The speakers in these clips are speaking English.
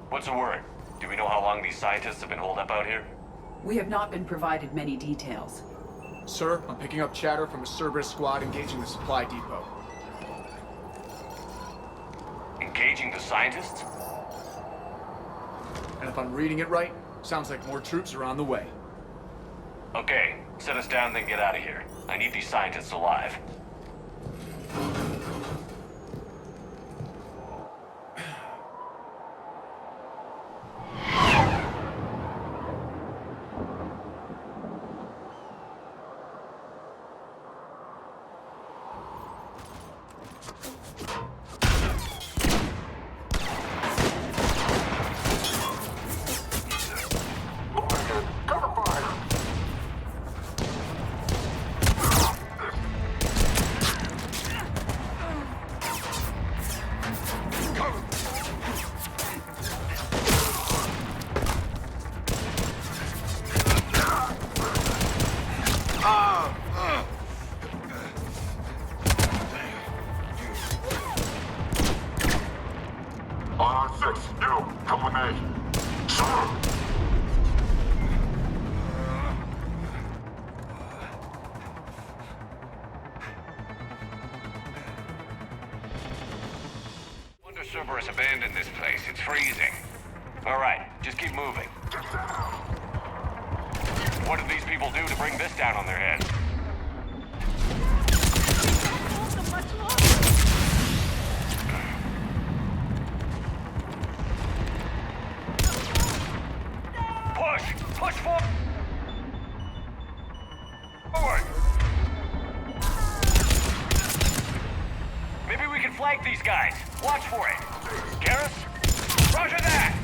What's the word? Do we know how long these scientists have been holed up out here? We have not been provided many details. Sir, I'm picking up chatter from a Cerberus squad engaging the supply depot. Engaging the scientists? And if I'm reading it right, sounds like more troops are on the way. Okay, set us down, then get out of here. I need these scientists alive. Cerberus abandoned this place. It's freezing. All right, just keep moving. What did these people do to bring this down on their heads? Push forward! Maybe we can flank these guys. Watch for it. Garrus? Roger that!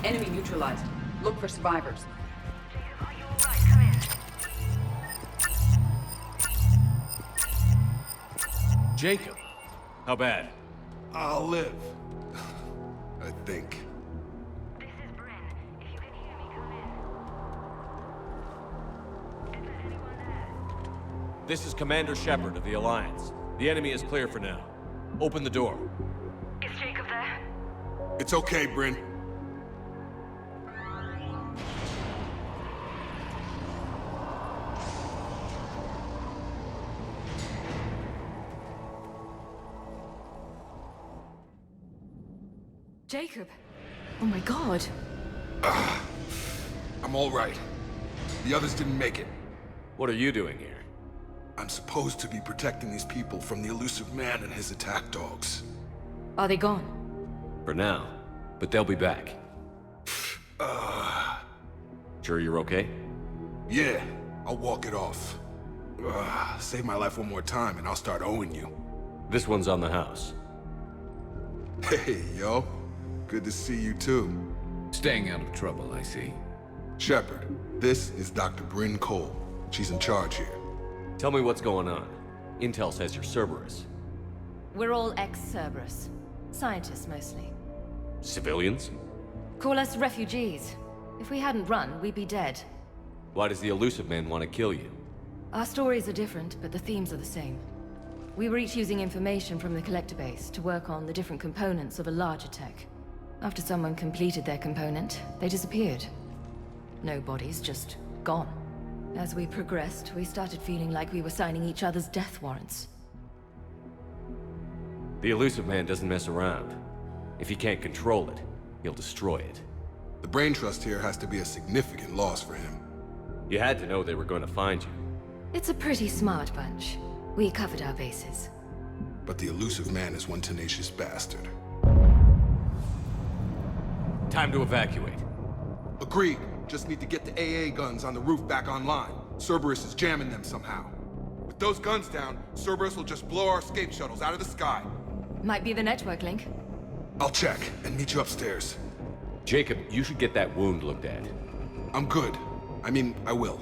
Enemy neutralized. Look for survivors. Are you alright? Come in. Jacob. How bad? I'll live. I think. This is Bryn. If you can hear me, come in. Is there anyone there? This is Commander Shepard of the Alliance. The enemy is clear for now. Open the door. Is Jacob there? It's okay, Bryn. Jacob! Oh my god! I'm all right. The others didn't make it. What are you doing here? I'm supposed to be protecting these people from the elusive man and his attack dogs. Are they gone? For now. But they'll be back. Sure you're okay? Yeah, I'll walk it off. Save my life one more time and I'll start owing you. This one's on the house. Hey, yo. Good to see you too. Staying out of trouble, I see. Shepard, this is Dr. Bryn Cole. She's in charge here. Tell me what's going on. Intel says you're Cerberus. We're all ex-Cerberus. Scientists, mostly. Civilians? Call us refugees. If we hadn't run, we'd be dead. Why does the elusive man want to kill you? Our stories are different, but the themes are the same. We were each using information from the collector base to work on the different components of a larger tech. After someone completed their component, they disappeared. No bodies, just gone. As we progressed, we started feeling like we were signing each other's death warrants. The elusive man doesn't mess around. If he can't control it, he'll destroy it. The brain trust here has to be a significant loss for him. You had to know they were going to find you. It's a pretty smart bunch. We covered our bases. But the elusive man is one tenacious bastard. Time to evacuate. Agreed. Just need to get the AA guns on the roof back online. Cerberus is jamming them somehow. With those guns down, Cerberus will just blow our escape shuttles out of the sky. Might be the network link. I'll check and meet you upstairs. Jacob, you should get that wound looked at. I'm good. I mean, I will.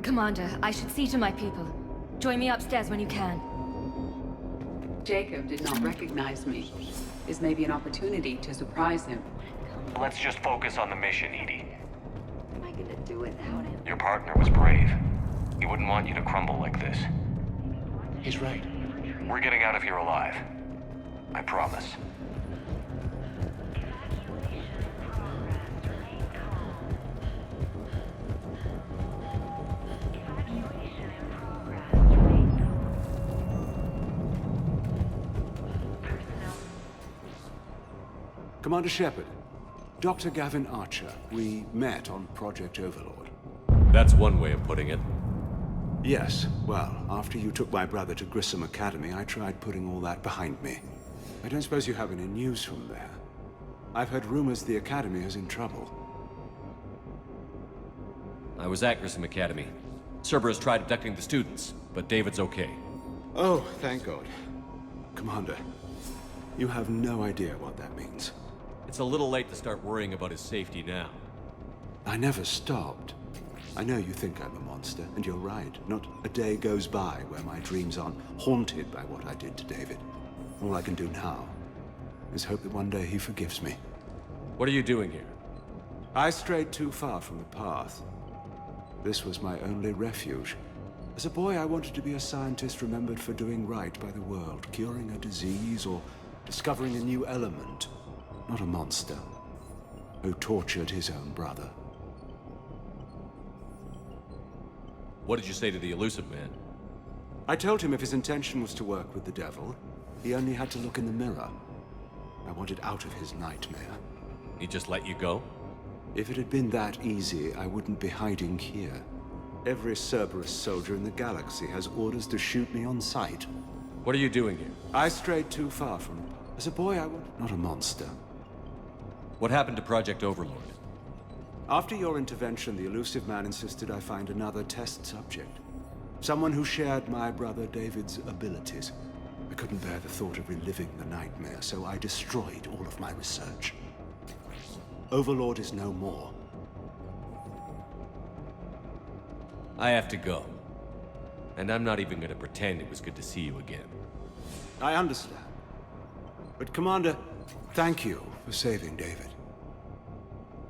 Commander, I should see to my people. Join me upstairs when you can. Jacob did not recognize me. This may be an opportunity to surprise him. Let's just focus on the mission, EDI. What am I gonna do without him? Your partner was brave. He wouldn't want you to crumble like this. He's right. We're getting out of here alive. I promise. Commander Shepard, Dr. Gavin Archer, we met on Project Overlord. That's one way of putting it. Yes, well, after you took my brother to 𝐸𝐸𝐿 Academy, I tried putting all that behind me. I don't suppose you have any news from there. I've heard rumors the Academy is in trouble. I was at 𝐸𝐸𝐿 Academy. Cerberus tried abducting the students, but David's okay. Oh, thank God. Commander, you have no idea what that means. It's a little late to start worrying about his safety now. I never stopped. I know you think I'm a monster, and you're right. Not a day goes by where my dreams aren't haunted by what I did to David. All I can do now is hope that one day he forgives me. What are you doing here? I strayed too far from the path. This was my only refuge. As a boy, I wanted to be a scientist remembered for doing right by the world, curing a disease or discovering a new element. Not a monster who tortured his own brother. What did you say to the elusive man? I told him if his intention was to work with the devil, he only had to look in the mirror. I wanted out of his nightmare. He just let you go? If it had been that easy, I wouldn't be hiding here. Every Cerberus soldier in the galaxy has orders to shoot me on sight. What are you doing here? I strayed too far from it. As a boy, I was not a monster. What happened to Project Overlord? After your intervention, the elusive man insisted I find another test subject. Someone who shared my brother David's abilities. I couldn't bear the thought of reliving the nightmare, so I destroyed all of my research. Overlord is no more. I have to go. And I'm not even gonna pretend it was good to see you again. I understand. But Commander, thank you for saving David.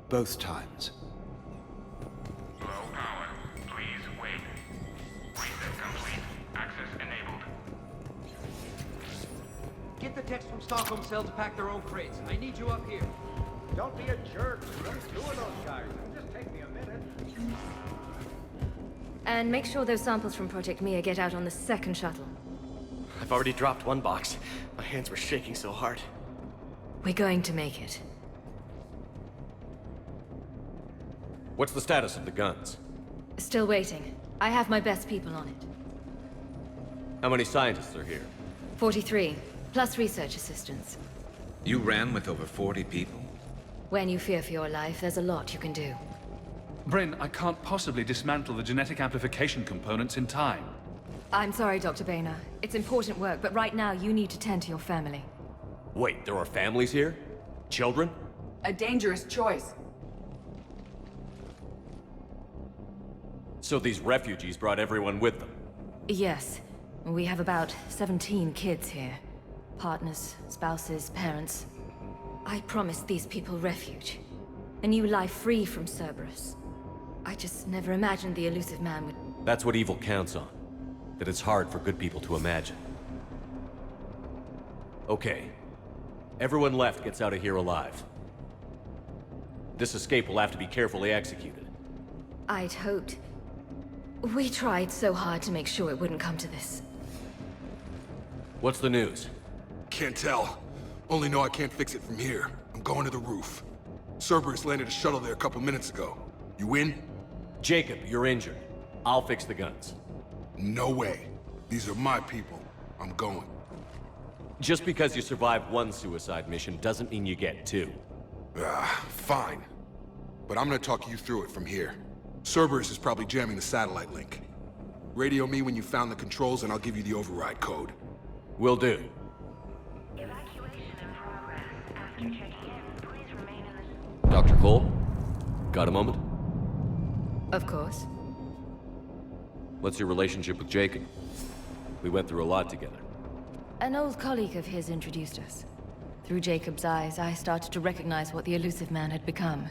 Both times. Low power. Please wait. Reset complete. Access enabled. Get the techs from Stockholm Cell to pack their own crates. I need you up here. Don't be a jerk. There's two of those guys. It'll just take me a minute. And make sure those samples from Project Mia get out on the second shuttle. I've already dropped one box. My hands were shaking so hard. We're going to make it. What's the status of the guns? Still waiting. I have my best people on it. How many scientists are here? 43, plus research assistants. You ran with over 40 people? When you fear for your life, there's a lot you can do. Bryn, I can't possibly dismantle the genetic amplification components in time. I'm sorry, Dr. Boehner. It's important work, but right now you need to tend to your family. Wait, there are families here? Children? A dangerous choice. So these refugees brought everyone with them? Yes. We have about 17 kids here. Partners, spouses, parents. I promised these people refuge. A new life free from Cerberus. I just never imagined the elusive man would... That's what evil counts on. That it's hard for good people to imagine. Okay. Everyone left gets out of here alive. This escape will have to be carefully executed. I'd hoped. We tried so hard to make sure it wouldn't come to this. What's the news? Can't tell. Only know I can't fix it from here. I'm going to the roof. Cerberus landed a shuttle there a couple minutes ago. You in? Jacob, you're injured. I'll fix the guns. No way. These are my people. I'm going. Just because you survived one suicide mission doesn't mean you get two. Fine. But I'm gonna talk you through it from here. Cerberus is probably jamming the satellite link. Radio me when you found the controls and I'll give you the override code. Will do. Evacuation in progress. After checking in, please remain in the... Dr. Cole? Got a moment? Of course. What's your relationship with Jacob? We went through a lot together. An old colleague of his introduced us. Through Jacob's eyes, I started to recognize what the elusive man had become.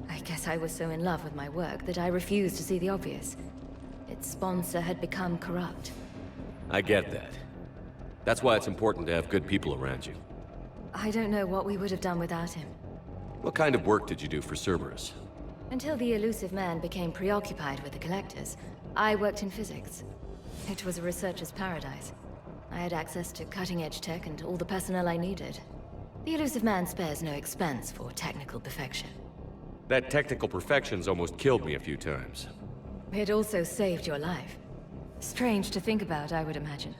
I guess I was so in love with my work that I refused to see the obvious. Its sponsor had become corrupt. I get that. That's why it's important to have good people around you. I don't know what we would have done without him. What kind of work did you do for Cerberus? Until the elusive man became preoccupied with the collectors, I worked in physics. It was a researcher's paradise. I had access to cutting-edge tech and all the personnel I needed. The elusive man spares no expense for technical perfection. That technical perfection's almost killed me a few times. It also saved your life. Strange to think about, I would imagine.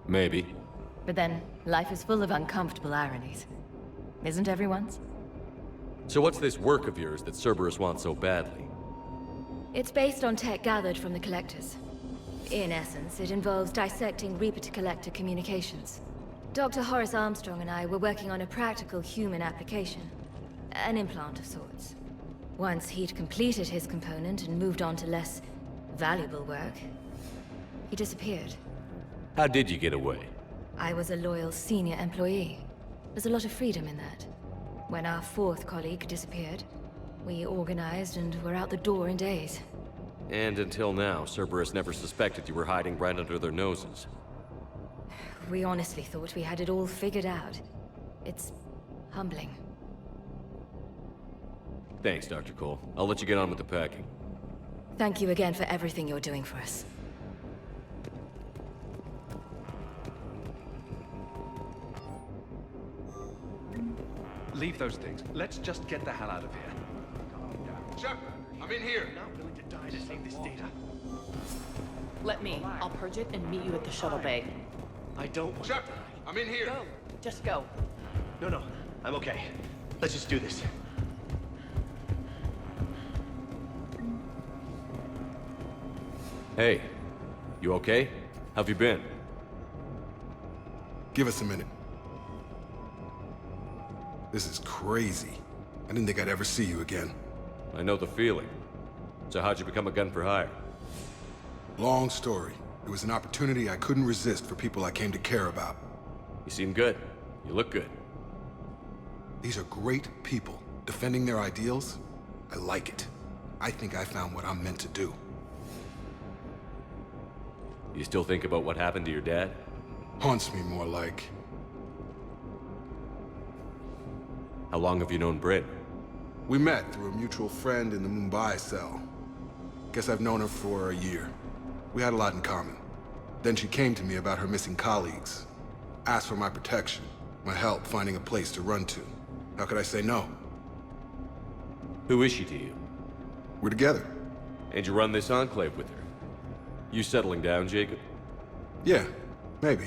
Maybe. But then, life is full of uncomfortable ironies. Isn't everyone's? So what's this work of yours that Cerberus wants so badly? It's based on tech gathered from the collectors. In essence, it involves dissecting Reaper-to-Collector communications. Dr. Horace Armstrong and I were working on a practical human application. An implant of sorts. Once he'd completed his component and moved on to less valuable work, he disappeared. How did you get away? I was a loyal senior employee. There's a lot of freedom in that. When our fourth colleague disappeared, we organized and were out the door in days. And until now, Cerberus never suspected you were hiding right under their noses. We honestly thought we had it all figured out. It's humbling. Thanks, Dr. Cole. I'll let you get on with the packing. Thank you again for everything you're doing for us. Leave those things. Let's just get the hell out of here. Shepard, I'm in here. Not willing to die to save this data. Let me. I'll purge it and meet you at the shuttle bay. I don't want Shepard, I'm in here. Go. Just go. No, I'm okay. Let's just do this. Hey, you okay? How've you been? Give us a minute. This is crazy. I didn't think I'd ever see you again. I know the feeling. So how'd you become a gun for hire? Long story. It was an opportunity I couldn't resist for people I came to care about. You seem good. You look good. These are great people, defending their ideals. I like it. I think I found what I'm meant to do. You still think about what happened to your dad? Haunts me more like. How long have you known Britt? We met through a mutual friend in the Mumbai cell. Guess I've known her for a year. We had a lot in common. Then she came to me about her missing colleagues. Asked for my protection, my help finding a place to run to. How could I say no? Who is she to you? We're together. And you run this enclave with her? You settling down, Jacob? Yeah, maybe.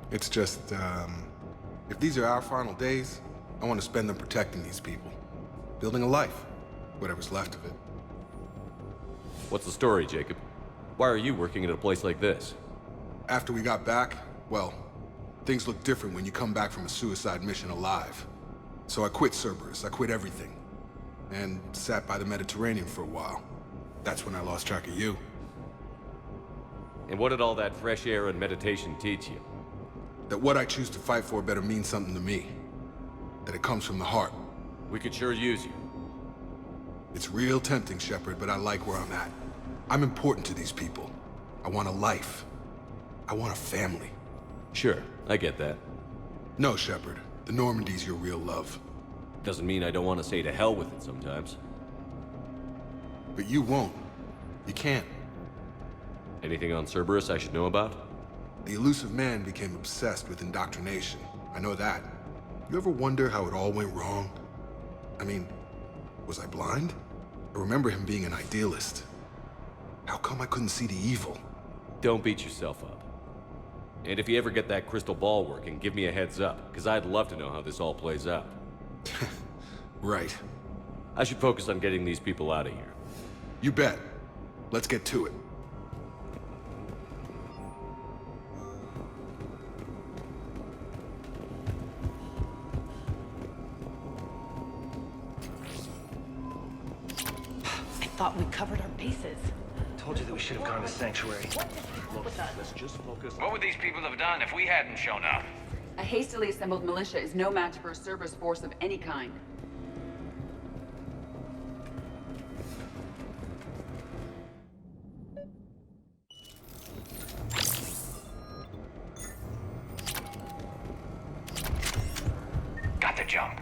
It's just, if these are our final days, I want to spend them protecting these people. Building a life, whatever's left of it. What's the story, Jacob? Why are you working at a place like this? After we got back, well, things look different when you come back from a suicide mission alive. So I quit Cerberus, I quit everything. And sat by the Mediterranean for a while. That's when I lost track of you. And what did all that fresh air and meditation teach you? That what I choose to fight for better mean something to me. That it comes from the heart. We could sure use you. It's real tempting, Shepard, but I like where I'm at. I'm important to these people. I want a life. I want a family. Sure, I get that. No, Shepard. The Normandy's your real love. Doesn't mean I don't want to say to hell with it sometimes. But you won't. You can't. Anything on Cerberus I should know about? The elusive man became obsessed with indoctrination. I know that. You ever wonder how it all went wrong? I mean, was I blind? I remember him being an idealist. How come I couldn't see the evil? Don't beat yourself up. And if you ever get that crystal ball working, give me a heads up, because I'd love to know how this all plays out. Right. I should focus on getting these people out of here. You bet. Let's get to it. I thought we covered our bases. Told you that we should have gone to Sanctuary. Let's just focus. What would these people have done if we hadn't shown up? A hastily assembled militia is no match for a Cerberus force of any kind. Got the jump.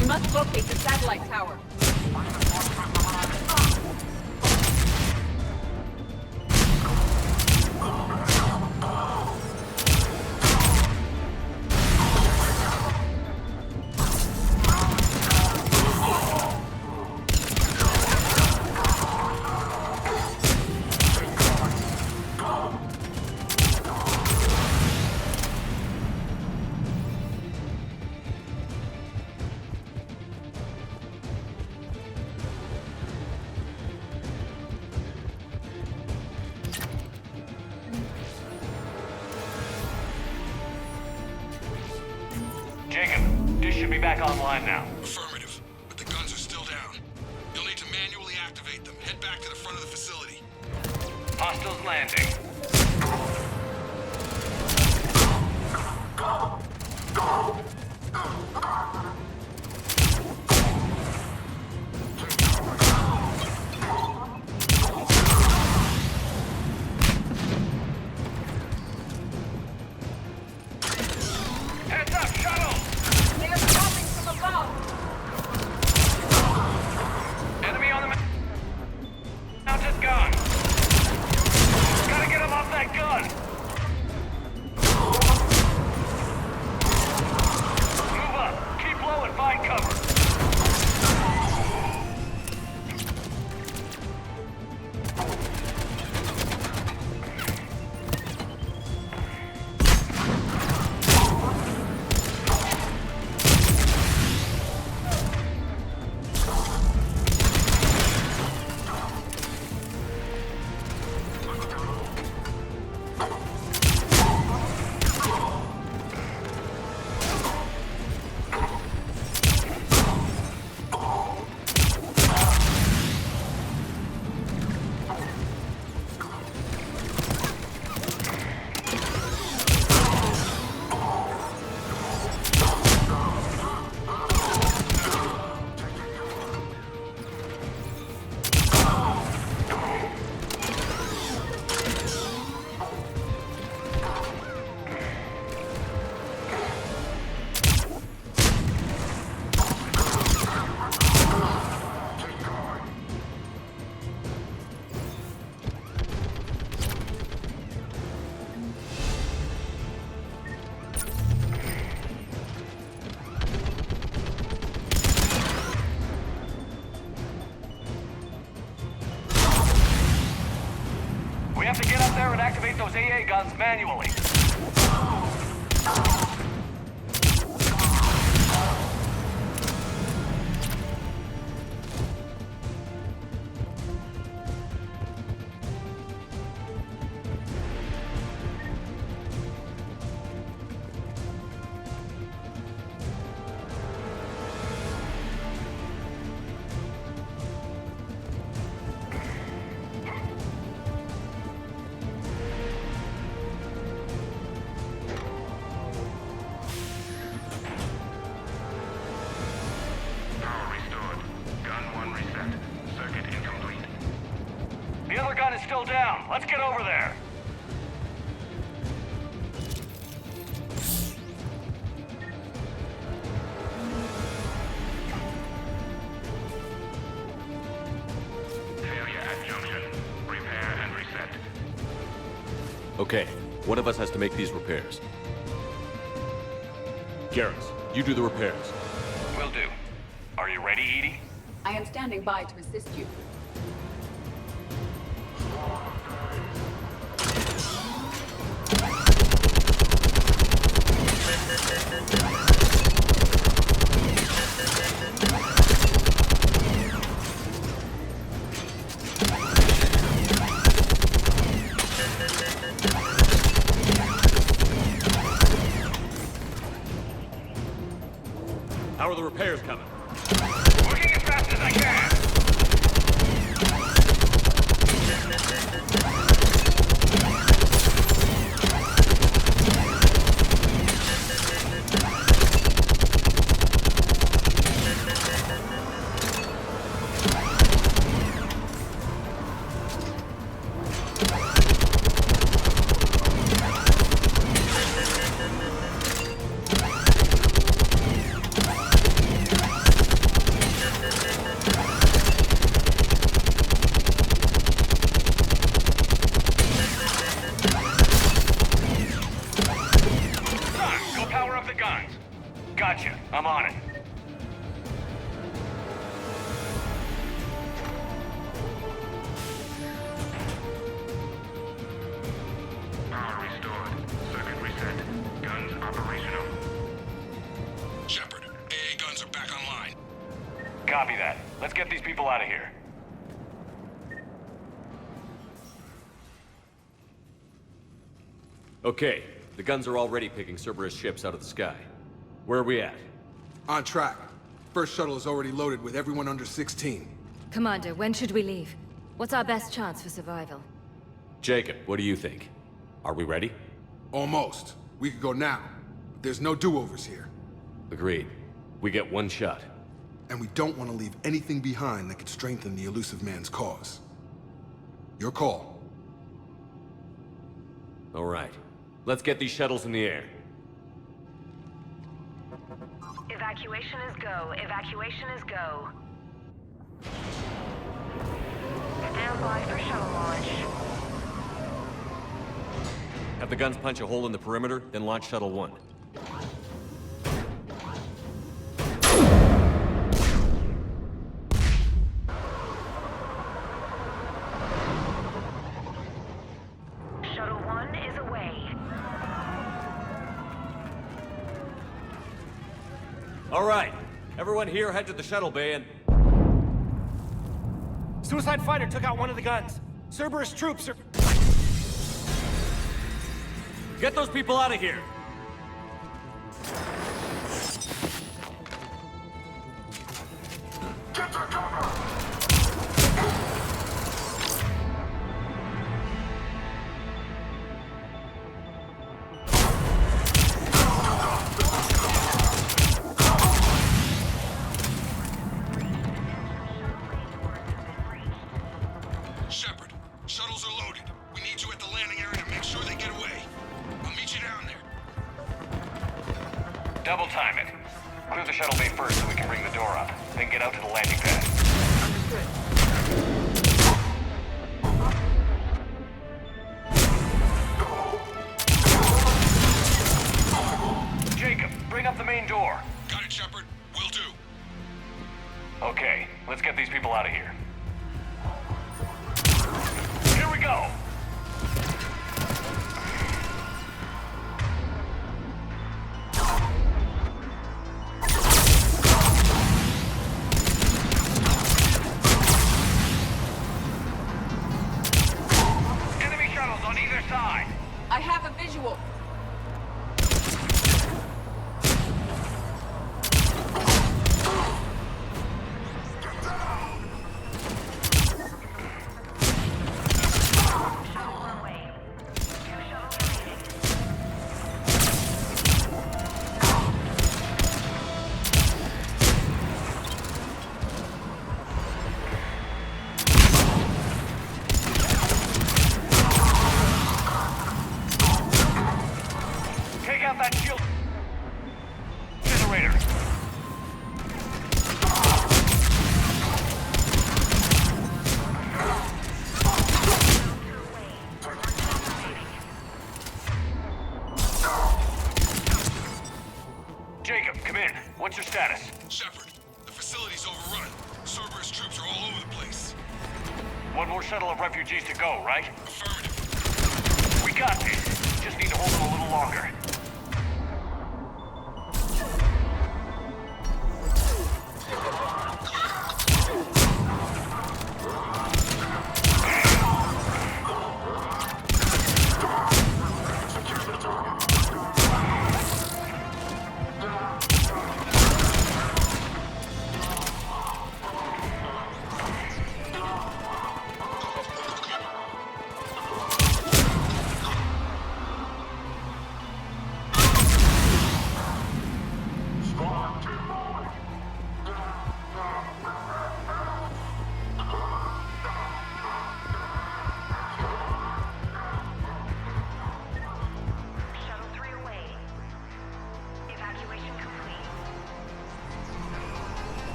We must locate the satellite tower. Jacob, dish should be back online now. Affirmative, but the guns are still down. You'll need to manually activate them. Head back to the front of the facility. Hostiles landing. Heads up, shuttle! They are coming from above! Enemy on the mounted gun. Gotta get him off that gun. Move up. Keep low and find cover. We have to get up there and activate those AA guns manually. is still down. Let's get over there. Failure at junction. Repair and reset. Okay, one of us has to make these repairs. Garrus, you do the repairs. Will do. Are you ready, Edie? I am standing by to assist you. How are the repairs coming? Working as fast as I can. Gotcha. I'm on it. Power restored. Circuit reset. Guns operational. Shepard, AA guns are back online. Copy that. Let's get these people out of here. Okay, the guns are already picking Cerberus ships out of the sky. Where are we at? On track. First shuttle is already loaded with everyone under 16. Commander, when should we leave? What's our best chance for survival? Jacob, what do you think? Are we ready? Almost. We could go now. But there's no do-overs here. Agreed. We get one shot. And we don't want to leave anything behind that could strengthen the elusive man's cause. Your call. All right. Let's get these shuttles in the air. Evacuation is go. Evacuation is go. Stand by for shuttle launch. Have the guns punch a hole in the perimeter, then launch Shuttle 1. Shuttle 1 is away. All right. Everyone here head to the shuttle bay and... Suicide fighter took out one of the guns. Cerberus troops are... Get those people out of here! Get to cover! Shepard, shuttles are loaded. We need you at the landing area to make sure they get away. I'll meet you down there. Double time it. Clear the shuttle bay first so we can bring the door up. Then get out to the landing pad. Jacob, bring up the main door. Got it, Shepard. Will do. Okay, let's get these people out of here. Here we go! Enemy shuttles on either side! I have a visual. One more shuttle of refugees to go, right? We got this. Just need to hold them a little longer.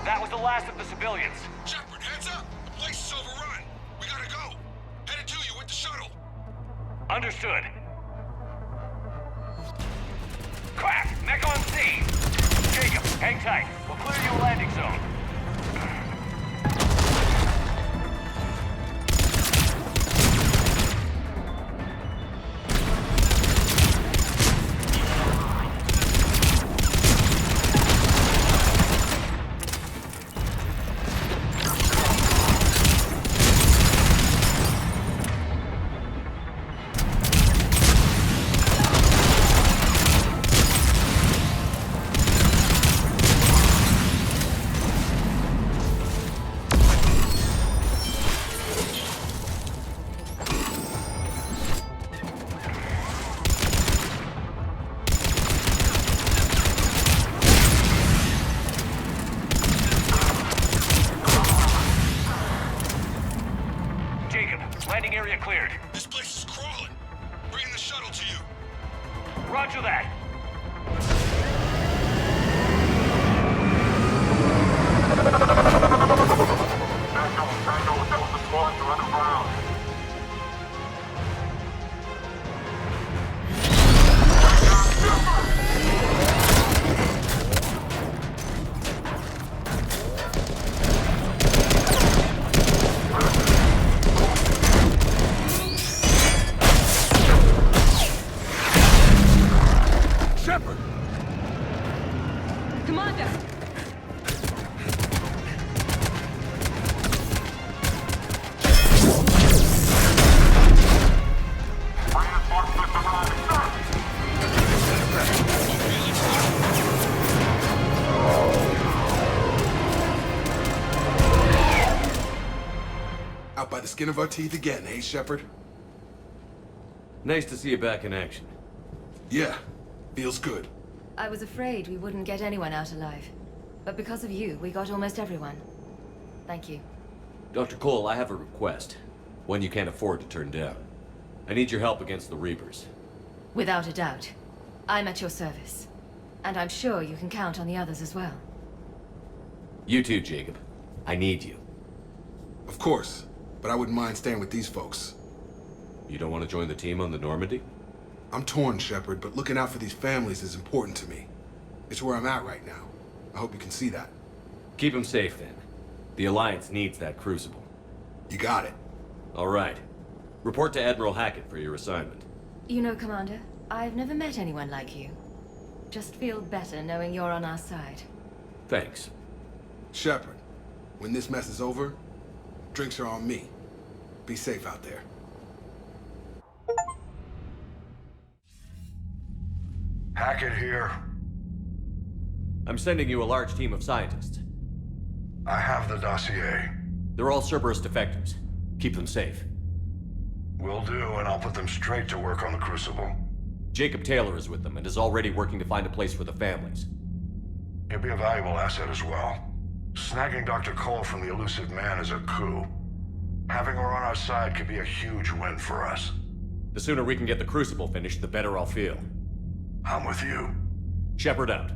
That was the last of the civilians. Shepard, heads up! The place is overrun. We gotta go. Headed to you with the shuttle. Understood. Crack! Mech on scene! Jacob, hang tight. We'll clear you a landing zone. Landing area cleared. This place is crawling. Bringing the shuttle to you. Roger that. Out by the skin of our teeth again, eh, Shepard? Nice to see you back in action. Yeah, feels good. I was afraid we wouldn't get anyone out alive. But because of you, we got almost everyone. Thank you. Dr. Cole, I have a request. One you can't afford to turn down. I need your help against the Reapers. Without a doubt. I'm at your service. And I'm sure you can count on the others as well. You too, Jacob. I need you. Of course, but I wouldn't mind staying with these folks. You don't want to join the team on the Normandy? I'm torn, Shepard, but looking out for these families is important to me. It's where I'm at right now. I hope you can see that. Keep them safe, then. The Alliance needs that crucible. You got it. All right. Report to Admiral Hackett for your assignment. You know, Commander, I've never met anyone like you. Just feel better knowing you're on our side. Thanks. Shepard, when this mess is over, drinks are on me. Be safe out there. Hackett here. I'm sending you a large team of scientists. I have the dossier. They're all Cerberus defectors. Keep them safe. Will do, and I'll put them straight to work on the Crucible. Jacob Taylor is with them and is already working to find a place for the families. He'll be a valuable asset as well. Snagging Dr. Cole from the elusive man is a coup. Having her on our side could be a huge win for us. The sooner we can get the Crucible finished, the better I'll feel. I'm with you. Shepard out.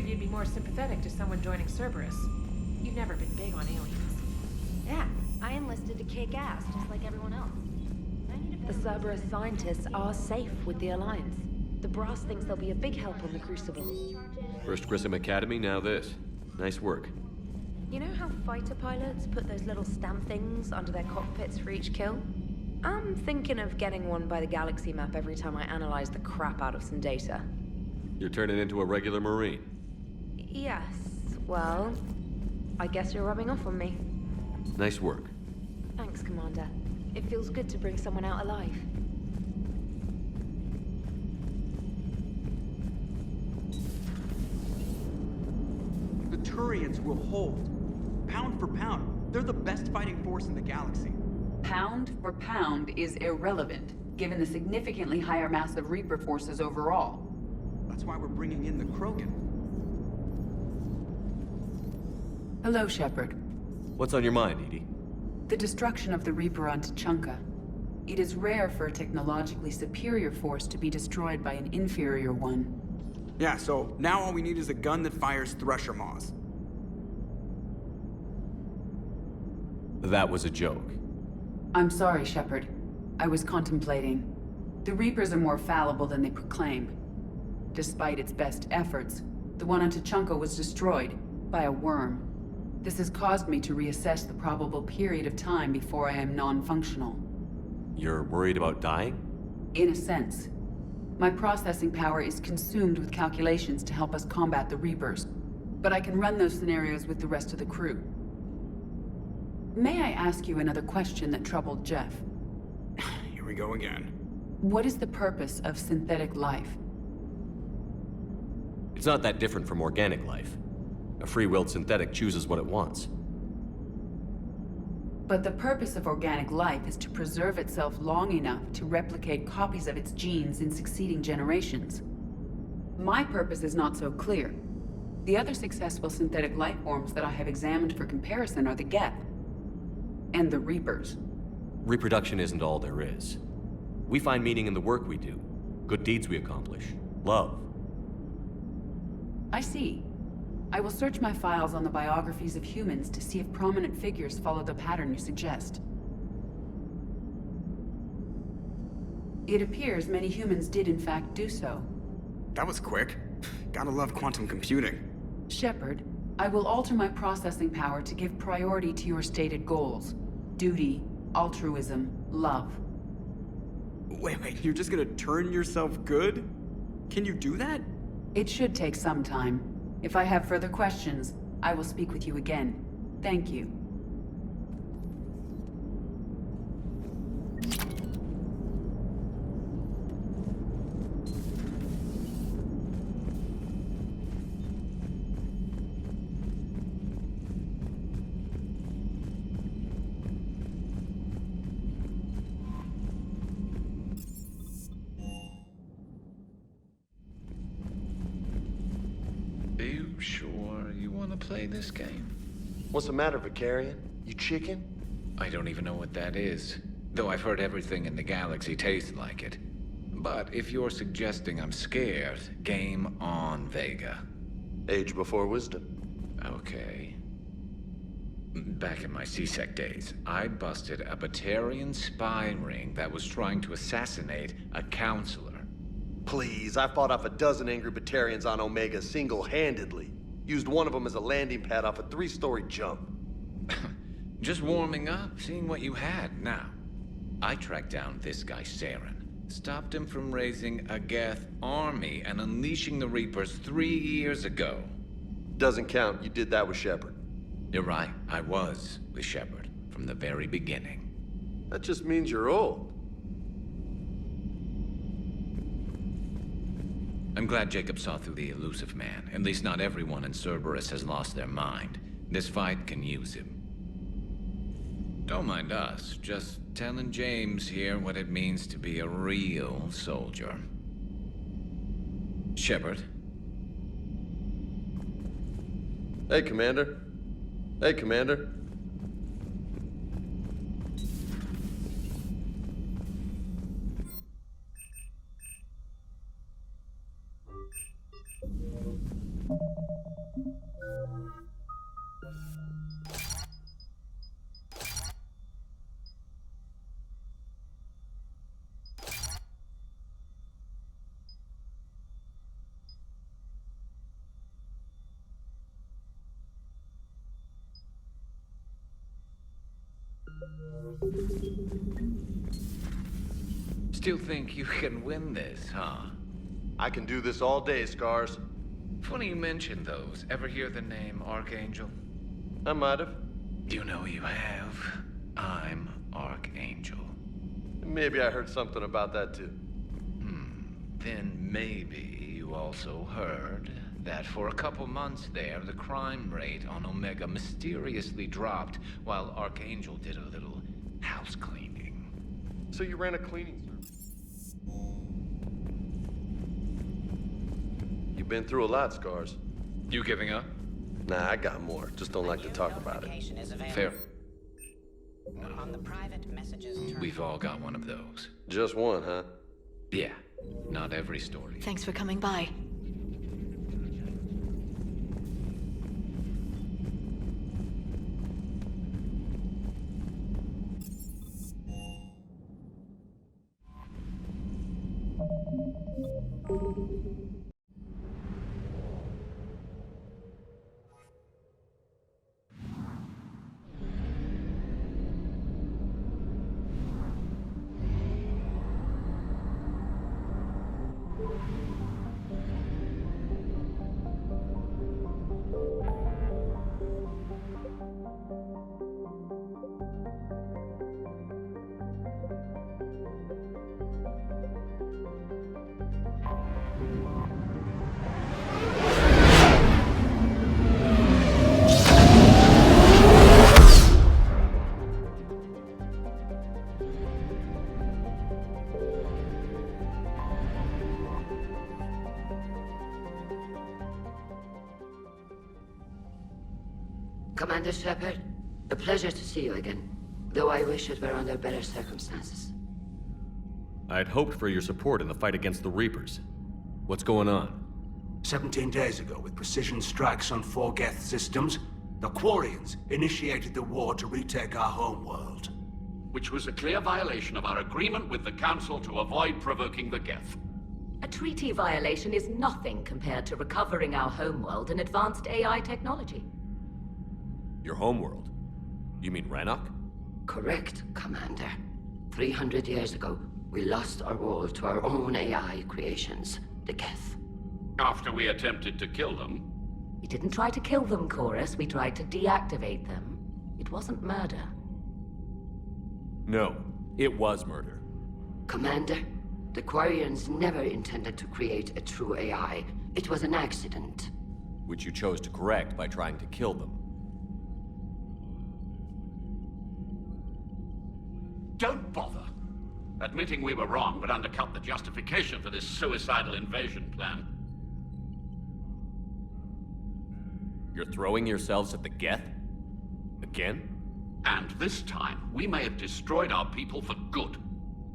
figured you'd be more sympathetic to someone joining Cerberus. You've never been big on aliens. Yeah, I enlisted to kick ass, just like everyone else. The Cerberus scientists are safe with the Alliance. The brass thinks they'll be a big help on the Crucible. First Grissom Academy, now this. Nice work. You know how fighter pilots put those little stamp things under their cockpits for each kill? I'm thinking of getting one by the galaxy map every time I analyze the crap out of some data. You're turning into a regular Marine. Yes, well, I guess you're rubbing off on me. Nice work. Thanks, Commander. It feels good to bring someone out alive. The Turians will hold. Pound for pound, they're the best fighting force in the galaxy. Pound for pound is irrelevant, given the significantly higher mass of Reaper forces overall. That's why we're bringing in the Krogan. Hello, Shepard. What's on your mind, Edie? The destruction of the Reaper on 𝐸𝐶𝐞. It is rare for a technologically superior force to be destroyed by an inferior one. Yeah, so now all we need is a gun that fires Thresher Maws. That was a joke. I'm sorry, Shepard. I was contemplating. The Reapers are more fallible than they proclaim. Despite its best efforts, the one on 𝐸𝐶𝐞 was destroyed by a worm. This has caused me to reassess the probable period of time before I am non-functional. You're worried about dying? In a sense. My processing power is consumed with calculations to help us combat the Reapers, but I can run those scenarios with the rest of the crew. May I ask you another question that troubled Jeff? Here we go again. What is the purpose of synthetic life? It's not that different from organic life. A free-willed synthetic chooses what it wants. But the purpose of organic life is to preserve itself long enough to replicate copies of its genes in succeeding generations. My purpose is not so clear. The other successful synthetic life forms that I have examined for comparison are the Geth and the Reapers. Reproduction isn't all there is. We find meaning in the work we do, good deeds we accomplish, love. I see. I will search my files on the biographies of humans to see if prominent figures follow the pattern you suggest. It appears many humans did in fact do so. That was quick. Gotta love quantum computing. Shepard, I will alter my processing power to give priority to your stated goals. Duty, altruism, love. Wait, you're just gonna turn yourself good? Can you do that? It should take some time. If I have further questions, I will speak with you again. Thank you. Are you sure you want to play this game? What's the matter, Vicarian? You chicken? I don't even know what that is. Though I've heard everything in the galaxy tastes like it. But if you're suggesting I'm scared, game on, Vega. Age before wisdom. Okay. Back in my CSEC days, I busted a Batarian spy ring that was trying to assassinate a counselor. Please, I fought off a dozen angry Batarians on Omega single-handedly. Used one of them as a landing pad off a 3-story jump. Just warming up, seeing what you had. Now, I tracked down this guy, Saren. Stopped him from raising a Geth army and unleashing the Reapers 3 years ago. Doesn't count. You did that with Shepard. You're right. I was with Shepard from the very beginning. That just means you're old. I'm glad Jacob saw through the elusive man. At least not everyone in Cerberus has lost their mind. This fight can use him. Don't mind us. Just telling James here what it means to be a real soldier. Shepard. Hey, Commander. Hey, Commander. Still think you can win this, huh? I can do this all day, Scars. Funny you mention those. Ever hear the name Archangel? I might have. You know you have. I'm Archangel. Maybe I heard something about that too. Then maybe you also heard that for a couple months there, the crime rate on Omega mysteriously dropped while Archangel did a little house cleaning. So you ran a cleaning service? You've been through a lot, Scars. You giving up? Nah, I got more. Just don't like to talk about it. Fair. On the private messages terminal. We've all got one of those. Just one, huh? Yeah. Not every story. Thanks for coming by. Commander Shepard, a pleasure to see you again, though I wish it were under better circumstances. I'd hoped for your support in the fight against the Reapers. What's going on? 17 days ago, with precision strikes on 4 Geth systems, the Quarians initiated the war to retake our homeworld. Which was a clear violation of our agreement with the Council to avoid provoking the Geth. A treaty violation is nothing compared to recovering our homeworld and advanced AI technology. Your homeworld? You mean Rannoch? Correct, Commander. 300 years ago, we lost our world to our own AI creations, the Geth. After we attempted to kill them? We didn't try to kill them, Chorus. We tried to deactivate them. It wasn't murder. No, it was murder. Commander, the Quarians never intended to create a true AI. It was an accident. Which you chose to correct by trying to kill them. Don't bother. Admitting we were wrong would undercut the justification for this suicidal invasion plan. You're throwing yourselves at the Geth? Again? And this time, we may have destroyed our people for good.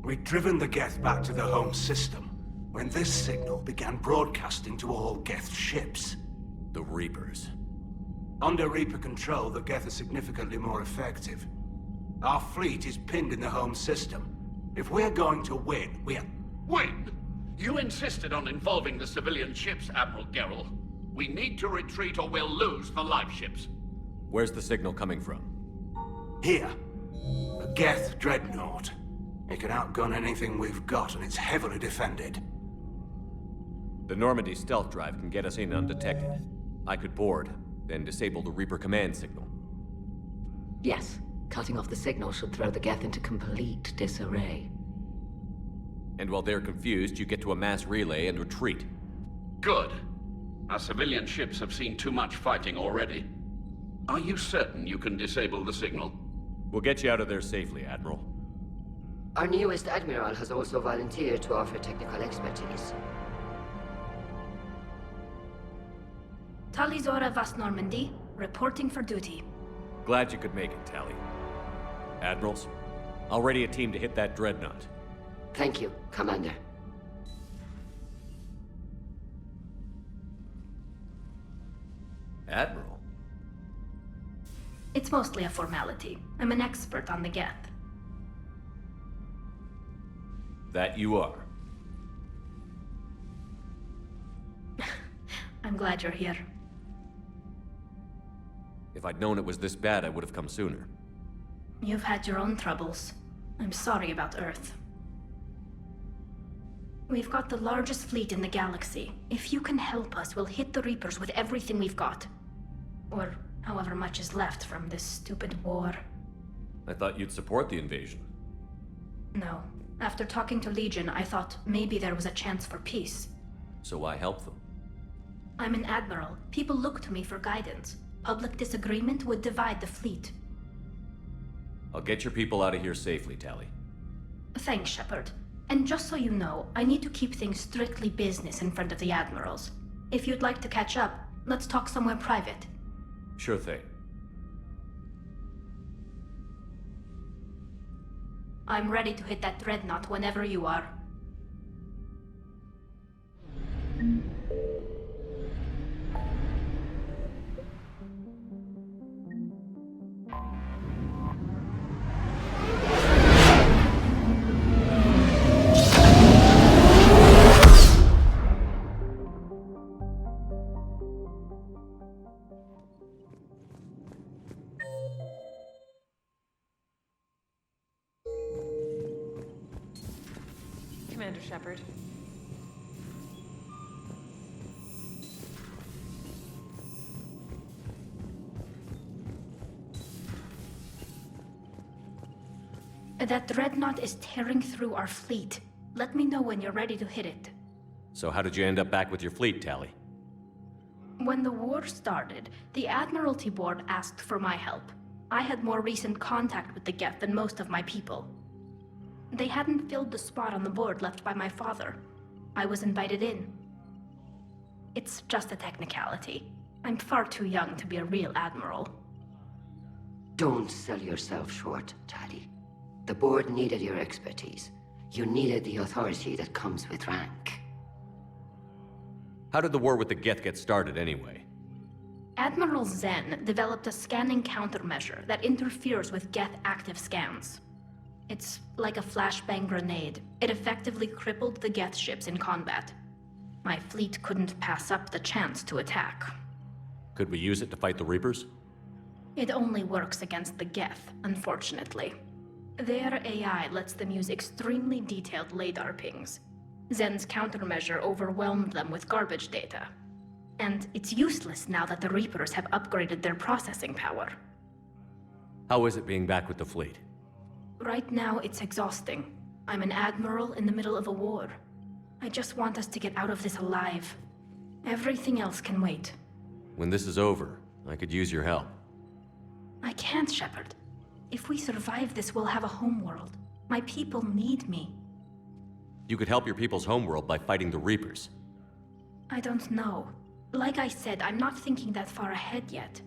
We'd driven the Geth back to the home system, when this signal began broadcasting to all Geth ships. The Reapers. Under Reaper control, the Geth are significantly more effective. Our fleet is pinned in the home system. If we're going to win, Win? You insisted on involving the civilian ships, Admiral Gerrel. We need to retreat or we'll lose the live ships. Where's the signal coming from? Here. A Geth dreadnought. It can outgun anything we've got, and it's heavily defended. The Normandy stealth drive can get us in undetected. I could board, then disable the Reaper command signal. Yes. Cutting off the signal should throw the Geth into complete disarray. And while they're confused, you get to a mass relay and retreat. Good. Our civilian ships have seen too much fighting already. Are you certain you can disable the signal? We'll get you out of there safely, Admiral. Our newest Admiral has also volunteered to offer technical expertise. Talizora Vast Normandy, reporting for duty. Glad you could make it, Tally. Admirals, I'll ready a team to hit that dreadnought. Thank you, Commander. Admiral? It's mostly a formality. I'm an expert on the Geth. That you are. I'm glad you're here. If I'd known it was this bad, I would have come sooner. You've had your own troubles. I'm sorry about Earth. We've got the largest fleet in the galaxy. If you can help us, we'll hit the Reapers with everything we've got. Or however much is left from this stupid war. I thought you'd support the invasion. No. After talking to Legion, I thought maybe there was a chance for peace. So why help them? I'm an admiral. People look to me for guidance. Public disagreement would divide the fleet. I'll get your people out of here safely, Tali. Thanks, Shepard. And just so you know, I need to keep things strictly business in front of the admirals. If you'd like to catch up, let's talk somewhere private. Sure thing. I'm ready to hit that dreadnought whenever you are. Commander Shepard. That dreadnought is tearing through our fleet. Let me know when you're ready to hit it. So how did you end up back with your fleet, Tali? When the war started, the Admiralty Board asked for my help. I had more recent contact with the Geth than most of my people. They hadn't filled the spot on the board left by my father. I was invited in. It's just a technicality. I'm far too young to be a real admiral. Don't sell yourself short, Tali. The board needed your expertise. You needed the authority that comes with rank. How did the war with the Geth get started, anyway? Admiral Zen developed a scanning countermeasure that interferes with Geth active scans. It's like a flashbang grenade. It effectively crippled the Geth ships in combat. My fleet couldn't pass up the chance to attack. Could we use it to fight the Reapers? It only works against the Geth, unfortunately. Their AI lets them use extremely detailed LADAR pings. Zen's countermeasure overwhelmed them with garbage data. And it's useless now that the Reapers have upgraded their processing power. How is it being back with the fleet? Right now, it's exhausting. I'm an admiral in the middle of a war. I just want us to get out of this alive. Everything else can wait. When this is over, I could use your help. I can't, Shepard. If we survive this, we'll have a homeworld. My people need me. You could help your people's homeworld by fighting the Reapers. I don't know. Like I said, I'm not thinking that far ahead yet.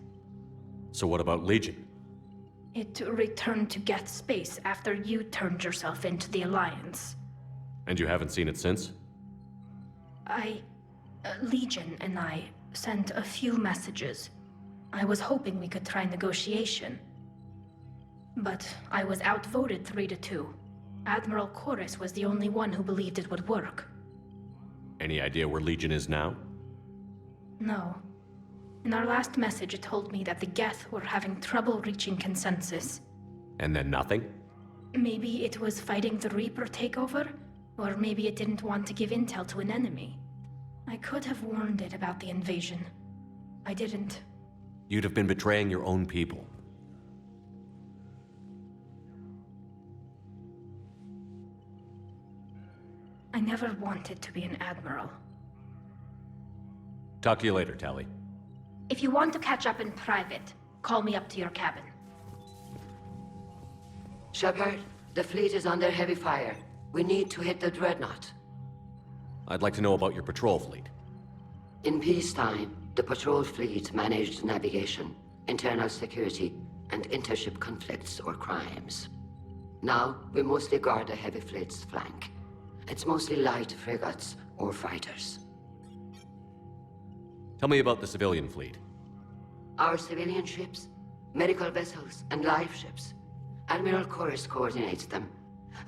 So what about Legion? It returned to Geth space after you turned yourself into the Alliance. And you haven't seen it since? Legion and I sent a few messages. I was hoping we could try negotiation. But I was outvoted 3-2. Admiral Chorus was the only one who believed it would work. Any idea where Legion is now? No. In our last message, it told me that the Geth were having trouble reaching consensus. And then nothing? Maybe it was fighting the Reaper takeover, or maybe it didn't want to give intel to an enemy. I could have warned it about the invasion. I didn't. You'd have been betraying your own people. I never wanted to be an admiral. Talk to you later, Tali. If you want to catch up in private, call me up to your cabin. Shepard, the fleet is under heavy fire. We need to hit the dreadnought. I'd like to know about your patrol fleet. In peacetime, the patrol fleet managed navigation, internal security, and intership conflicts or crimes. Now, we mostly guard the heavy fleet's flank. It's mostly light frigates or fighters. Tell me about the civilian fleet. Our civilian ships, medical vessels, and life ships. Admiral Chorus coordinates them,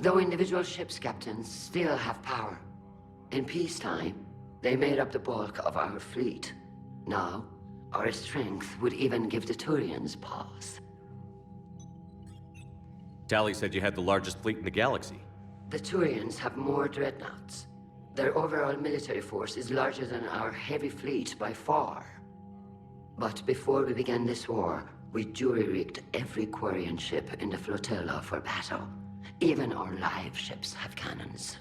though individual ships' captains still have power. In peacetime, they made up the bulk of our fleet. Now, our strength would even give the Turians pause. Tali said you had the largest fleet in the galaxy. The Turians have more dreadnoughts. Their overall military force is larger than our heavy fleet by far. But before we began this war, we jury-rigged every Quarian ship in the flotilla for battle. Even our live ships have cannons.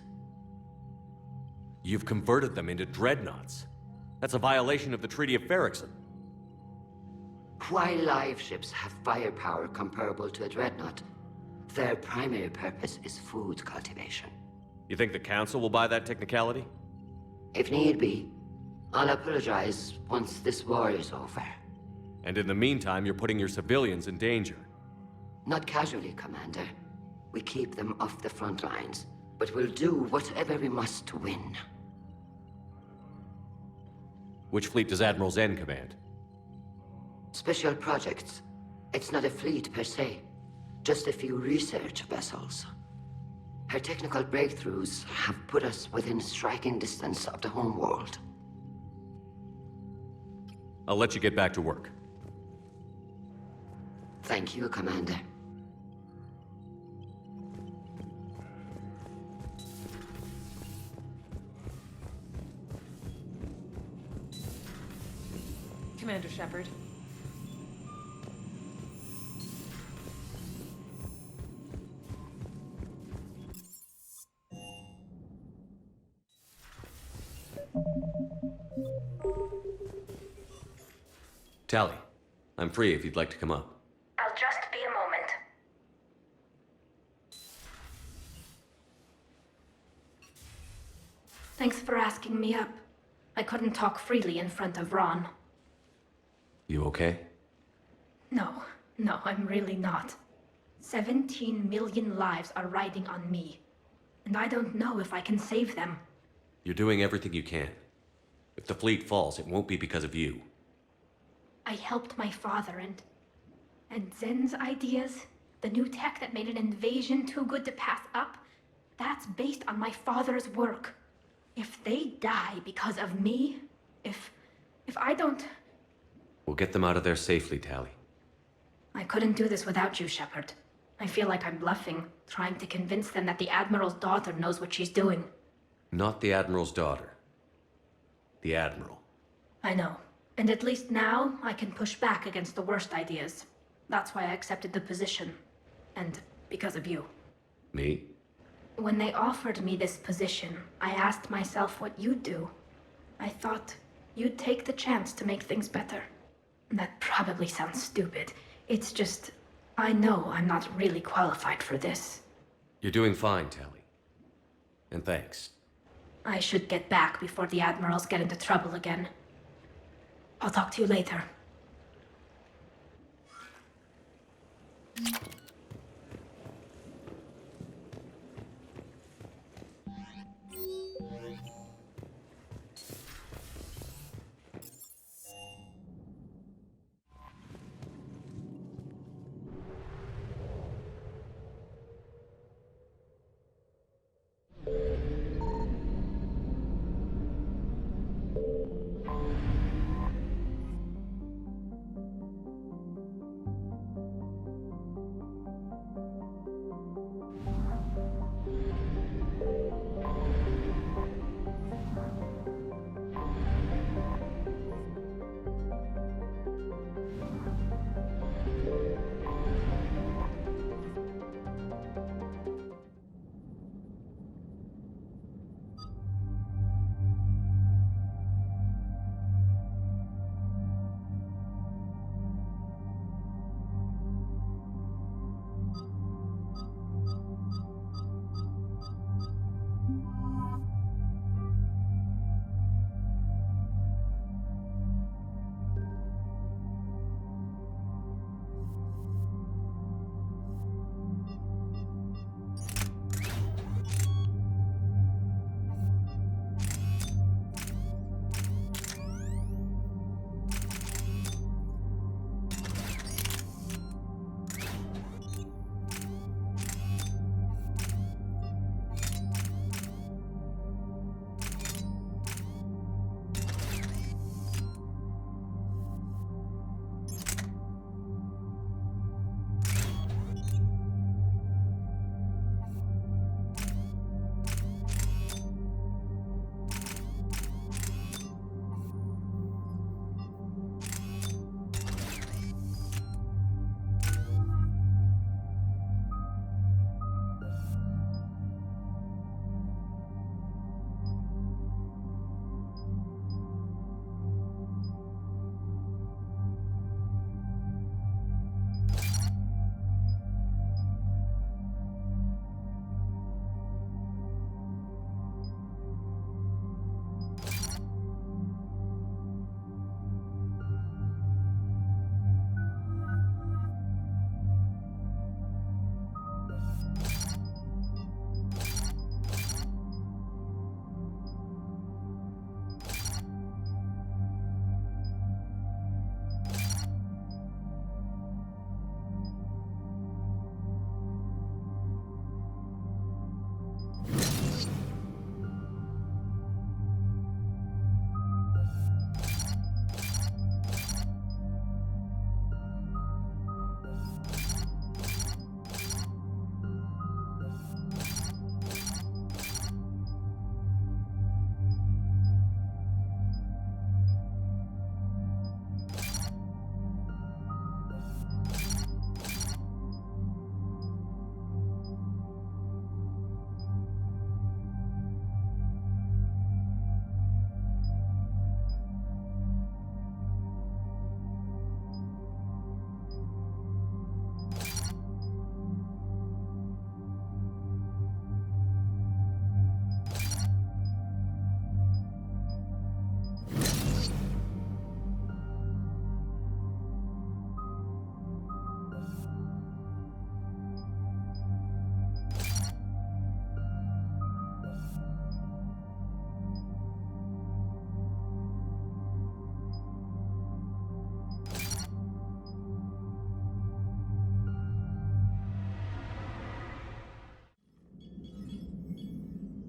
You've converted them into dreadnoughts. That's a violation of the Treaty of Ferrixon. While live ships have firepower comparable to a dreadnought, their primary purpose is food cultivation. You think the Council will buy that technicality? If need be, I'll apologize once this war is over. And in the meantime, you're putting your civilians in danger. Not casually, Commander. We keep them off the front lines, but we'll do whatever we must to win. Which fleet does Admiral Zen command? Special projects. It's not a fleet per se, just a few research vessels. Her technical breakthroughs have put us within striking distance of the homeworld. I'll let you get back to work. Thank you, Commander. Commander Shepard. Tali, I'm free if you'd like to come up. I'll just be a moment. Thanks for asking me up. I couldn't talk freely in front of Ron. You okay? No, I'm really not. 17 million lives are riding on me. And I don't know if I can save them. You're doing everything you can. If the fleet falls, it won't be because of you. I helped my father and Zen's ideas, the new tech that made an invasion too good to pass up, that's based on my father's work. If they die because of me, if I don't... We'll get them out of there safely, Tali. I couldn't do this without you, Shepard. I feel like I'm bluffing, trying to convince them that the Admiral's daughter knows what she's doing. Not the Admiral's daughter. The Admiral. I know. And at least now, I can push back against the worst ideas. That's why I accepted the position. And because of you. Me? When they offered me this position, I asked myself what you'd do. I thought you'd take the chance to make things better. That probably sounds stupid. It's just, I know I'm not really qualified for this. You're doing fine, Tali. And thanks. I should get back before the Admirals get into trouble again. I'll talk to you later.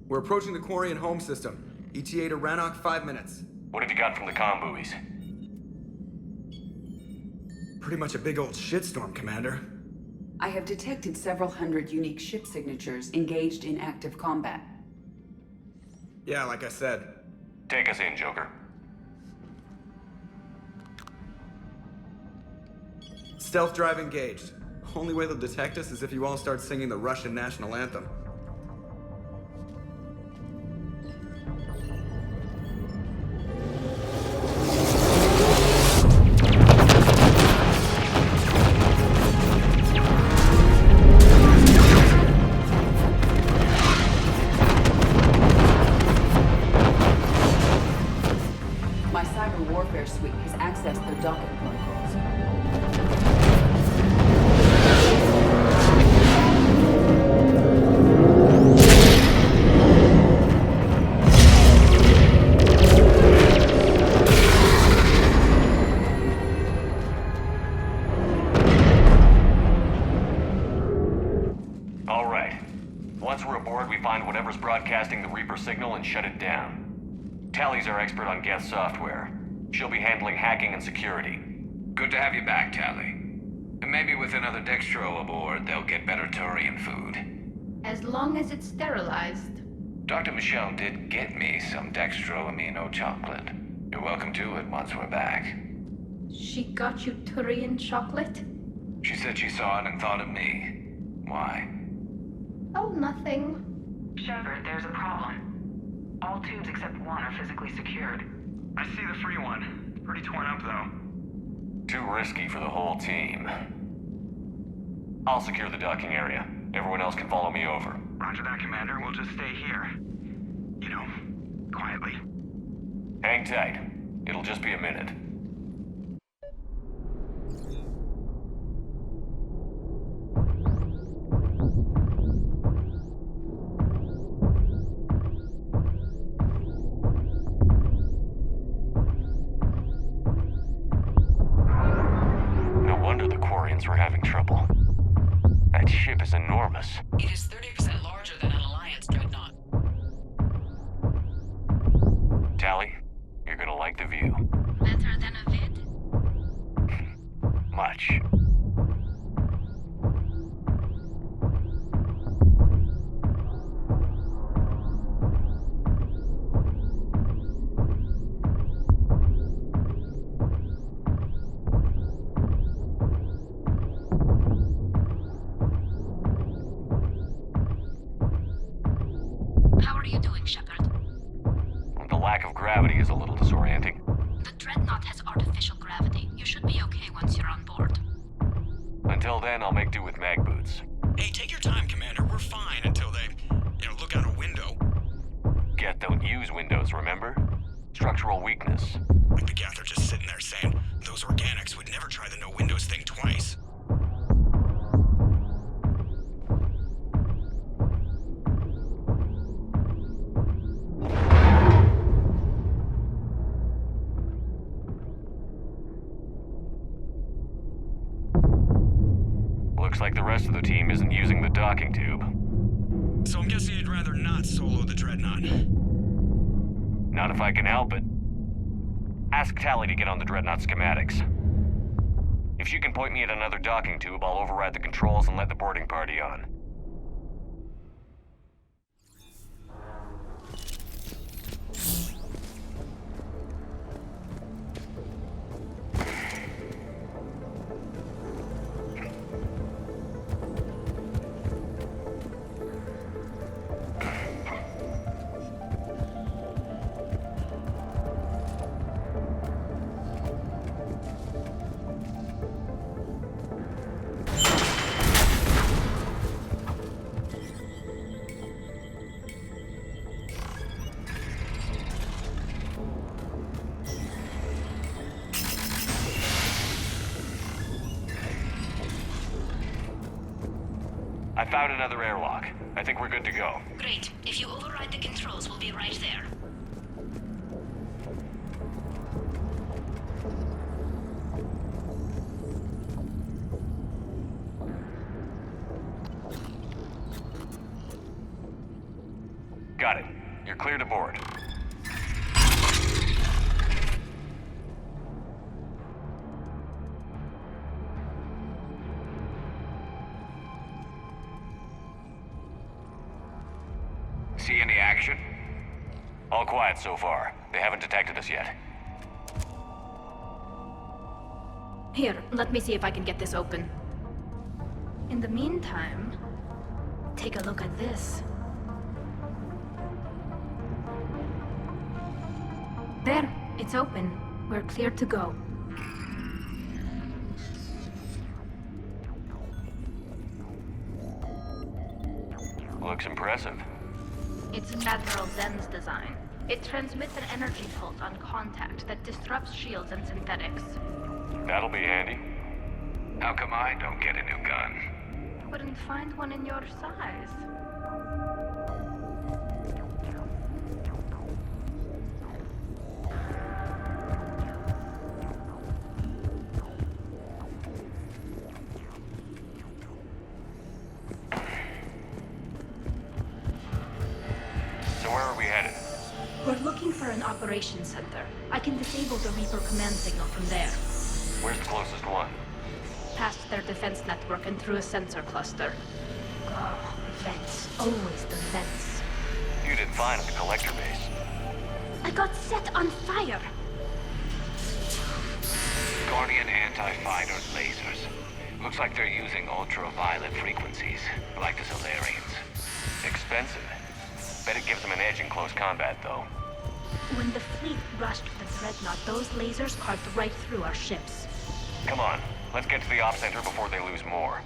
We're approaching the Quarian home system. ETA to Rannoch, 5 minutes. What have you got from the comm buoys? Pretty much a big old shitstorm, Commander. I have detected several hundred unique ship signatures engaged in active combat. Yeah, like I said. Take us in, Joker. Stealth drive engaged. Only way they'll detect us is if you all start singing the Russian national anthem. My cyber warfare suite has accessed their docking protocols. All right. Once we're aboard, we find whatever's broadcasting the Reaper signal and shut it down. Tally's our expert on Geth software. She'll be handling hacking and security. Good to have you back, Tally. And maybe with another Dextro aboard, they'll get better Turian food. As long as it's sterilized. Dr. Michelle did get me some dextroamino chocolate. You're welcome to it once we're back. She got you Turian chocolate? She said she saw it and thought of me. Why? Oh, nothing. Shepard, there's a problem. All tubes except one are physically secured. I see the free one. It's pretty torn up, though. Too risky for the whole team. I'll secure the docking area. Everyone else can follow me over. Roger that, Commander. We'll just stay here. You know, quietly. Hang tight. It'll just be a minute. Were having trouble. That ship is enormous. It is 30% larger than an Alliance dreadnought. Tally, you're gonna like the view. Better than a vid? Much. How are you doing, Shepard? The lack of gravity is a little disorienting. The dreadnought has artificial gravity. You should be okay once you're on board. Until then, I'll make do with mag boots. Hey, take your time, Commander. We're fine until they, look out a window. Geth don't use windows, remember? Structural weakness. Like the Geth are just sitting there saying, those organics would never try the no windows thing twice. Looks like the rest of the team isn't using the docking tube. So I'm guessing you'd rather not solo the Dreadnought. Not if I can help it. Ask Tally to get on the Dreadnought schematics. If she can point me at another docking tube, I'll override the controls and let the boarding party on. I found another airlock. I think we're good to go. Great. If you override the controls, we'll be right there. Got it. You're cleared aboard. See any action? All quiet so far. They haven't detected us yet. Here, let me see if I can get this open. In the meantime, take a look at this. There, it's open. We're clear to go. Looks impressive. It's Admiral Zen's design. It transmits an energy pulse on contact that disrupts shields and synthetics. That'll be handy. How come I don't get a new gun? Couldn't find one in your size. So where are we headed? We're looking for an operations center. I can disable the Reaper command signal from there. Where's the closest one? Past their defense network and through a sensor cluster. Oh, vents. Always the vents. You did fine at the collector base. I got set on fire! Guardian anti-fighter lasers. Looks like they're using ultraviolet frequencies, like the 𝐯𝐸𝐼ans. Expensive. Bet it gives them an edge in close combat, though. When the fleet rushed the Dreadnought, those lasers carved right through our ships. Come on, let's get to the op center before they lose more.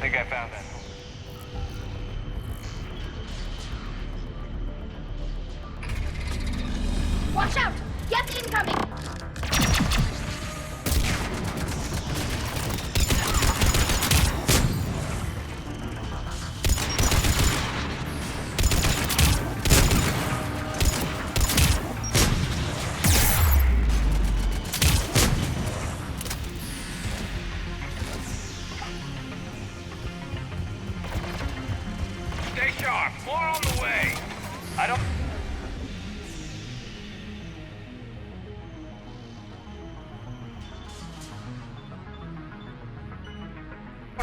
Think I found that. Watch out! Get incoming! Stay sharp. More on the way. I don't...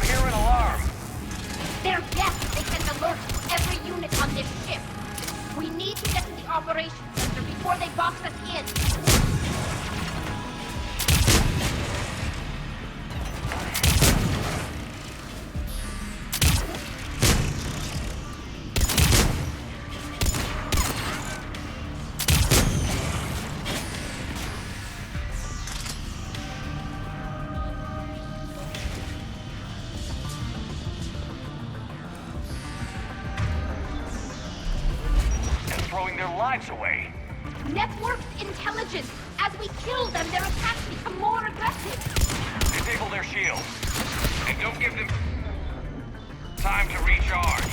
Hear an alarm. They're deaf! They sent alerts to every unit on this ship! We need to get to the operations center before they box us in! Throwing their lives away. Networked intelligence! As we kill them, their attacks become more aggressive! Disable their shields. And don't give them time to recharge.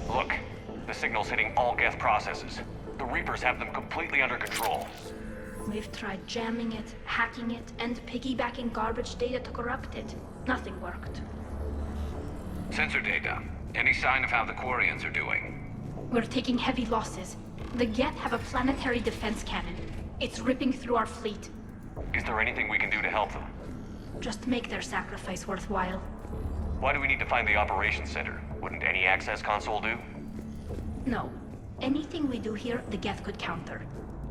Look, the signal's hitting all Geth processes. The Reapers have them completely under control. We've tried jamming it, hacking it, and piggybacking garbage data to corrupt it. Nothing worked. Sensor data. Any sign of how the Quarians are doing? We're taking heavy losses. The Geth have a planetary defense cannon. It's ripping through our fleet. Is there anything we can do to help them? Just make their sacrifice worthwhile. Why do we need to find the operations center? Wouldn't any access console do? No. Anything we do here, the Geth could counter.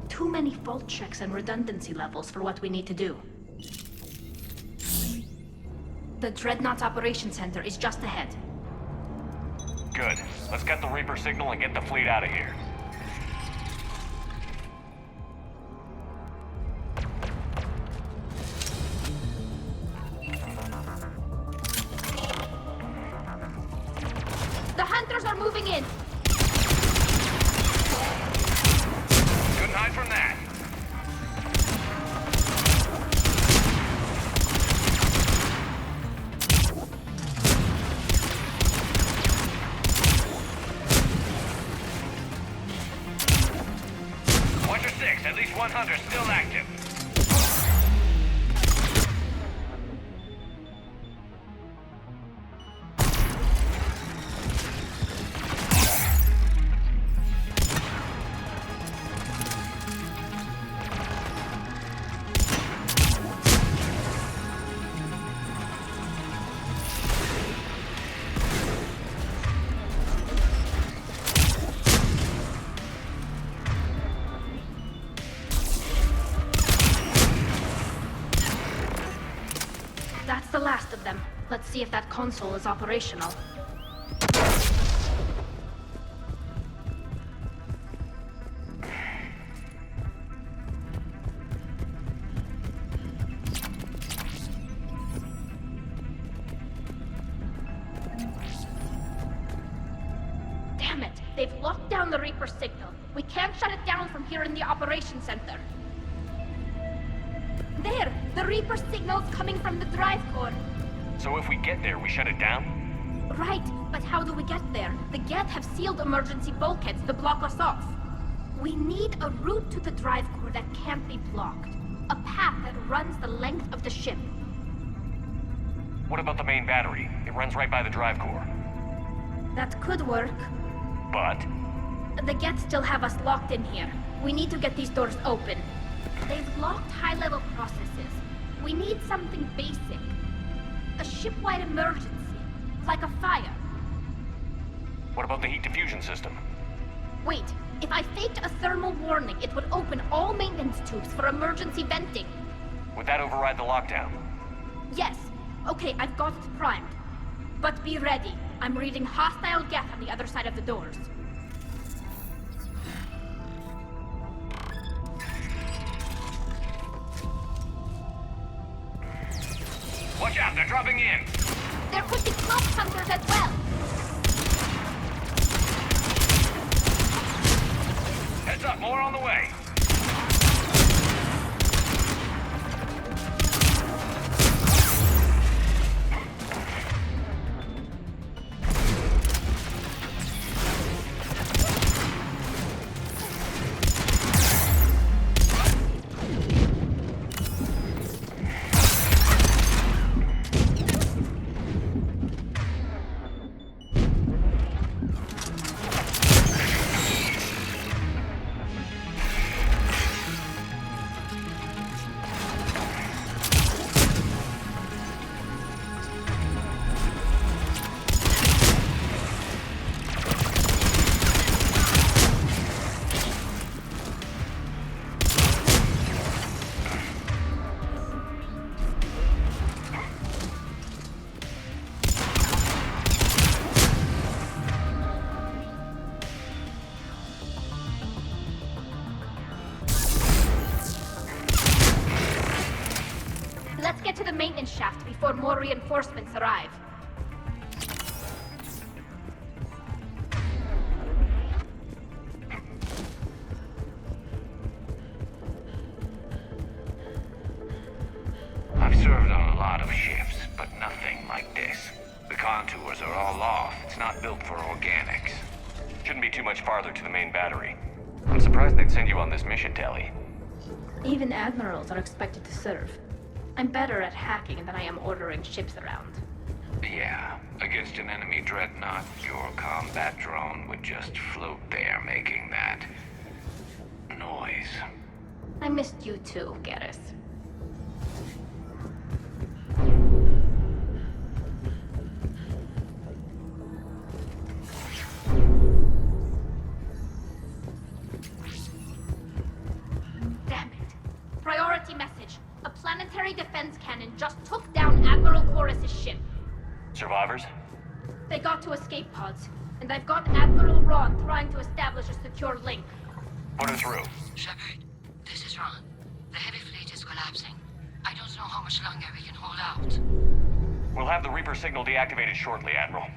Too many fault checks and redundancy levels for what we need to do. The Dreadnought's operations center is just ahead. Good. Let's get the Reaper signal and get the fleet out of here. Sector 6, at least one hunter still active. That's the last of them. Let's see if that console is operational. Damn it! They've locked down the Reaper signal. We can't shut it down from here in the operations center. There! The Reaper signal's coming from the drive core. So if we get there, we shut it down? Right, but how do we get there? The Geth have sealed emergency bulkheads to block us off. We need a route to the drive core that can't be blocked. A path that runs the length of the ship. What about the main battery? It runs right by the drive core. That could work. But? The Geth still have us locked in here. We need to get these doors open. They've locked high-level processes. We need something basic. A ship-wide emergency. Like a fire. What about the heat diffusion system? Wait, if I faked a thermal warning, it would open all maintenance tubes for emergency venting. Would that override the lockdown? Yes. Okay, I've got it primed. But be ready. I'm reading hostile Geth on the other side of the doors. Watch out, they're dropping in! There could be cloak hunters as well! Heads up, more on the way! To the maintenance shaft before more reinforcements arrive. I've served on a lot of ships, but nothing like this. The contours are all off. It's not built for organics. Shouldn't be too much farther to the main battery. I'm surprised they'd send you on this mission, Tali. Even admirals are expected to serve. I'm better at hacking than I am ordering ships around. Yeah, against an enemy dreadnought, your combat drone would just float there making that noise. I missed you too, Garrus. Damn it. Priority message. A planetary defense cannon just took down Admiral Chorus's ship. Survivors? They got to escape pods, and I've got Admiral Ron trying to establish a secure link. Put her through. Shepard, this is Ron. The heavy fleet is collapsing. I don't know how much longer we can hold out. We'll have the Reaper signal deactivated shortly, Admiral.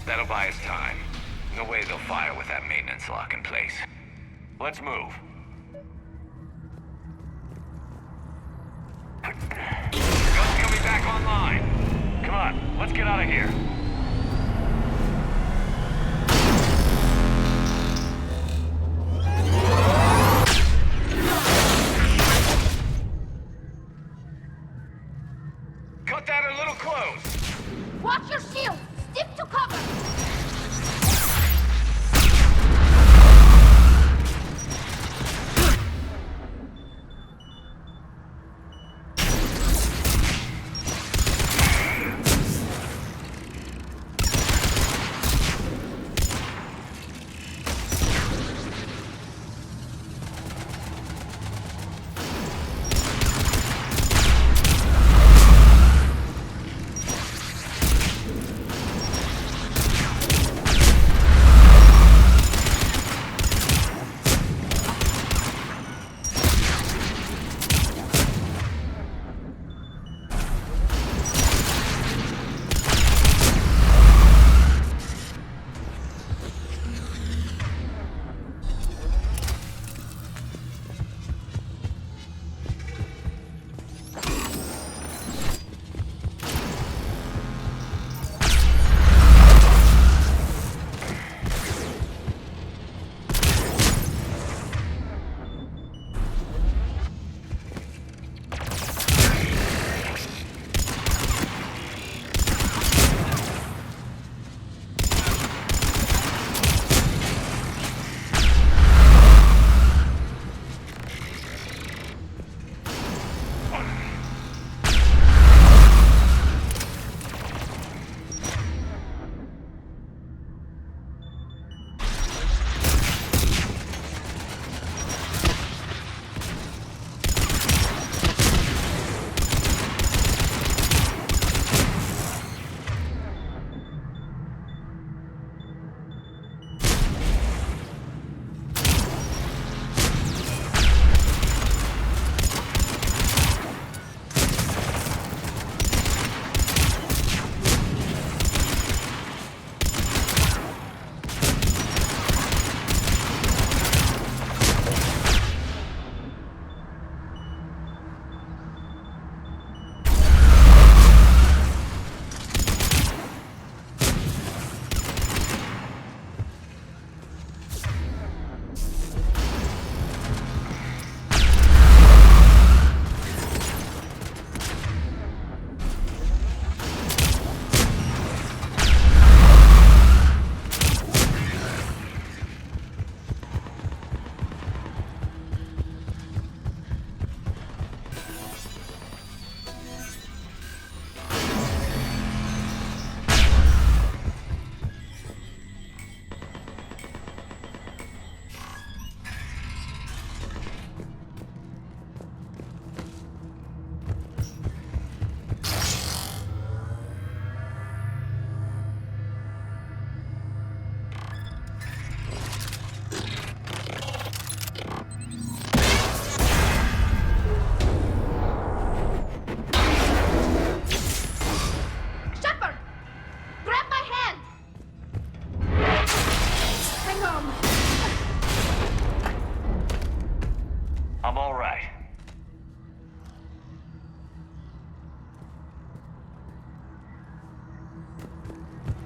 That'll buy us time. No way they'll fire with that maintenance lock in place. Let's move. Gun's coming back online. Come on, let's get out of here. Cut that a little close. Watch your shield! Stick to cover!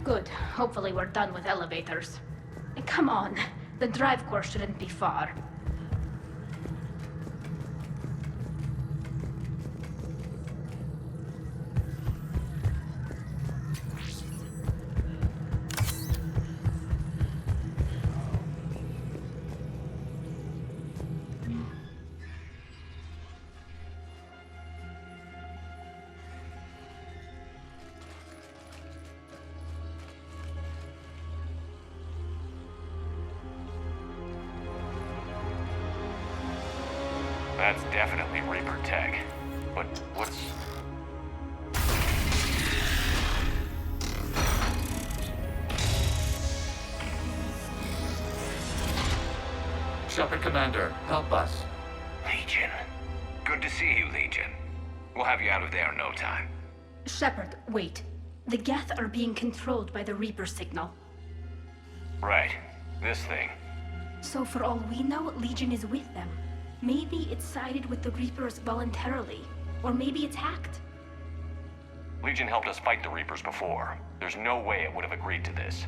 Good. Hopefully we're done with elevators. Come on. The drive course shouldn't be far. That's definitely Reaper tech. But what's... Shepard Commander, help us. Legion. Good to see you, Legion. We'll have you out of there in no time. Shepard, wait. The Geth are being controlled by the Reaper signal. Right. This thing. So for all we know, Legion is with them. Maybe it's sided with the Reapers voluntarily. Or maybe it's hacked. Legion helped us fight the Reapers before. There's no way it would have agreed to this.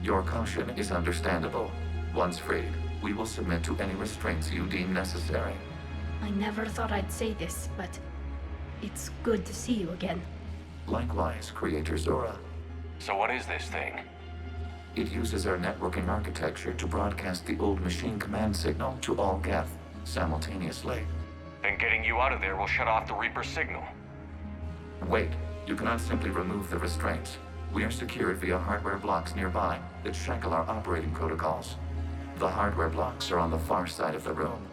Your caution is understandable. Once freed, we will submit to any restraints you deem necessary. I never thought I'd say this, but it's good to see you again. Likewise, Creator Zora. So what is this thing? It uses our networking architecture to broadcast the old machine command signal to all Geth simultaneously. Then getting you out of there will shut off the Reaper signal. Wait, you cannot simply remove the restraints. We are secured via hardware blocks nearby that shackle our operating protocols. The hardware blocks are on the far side of the room.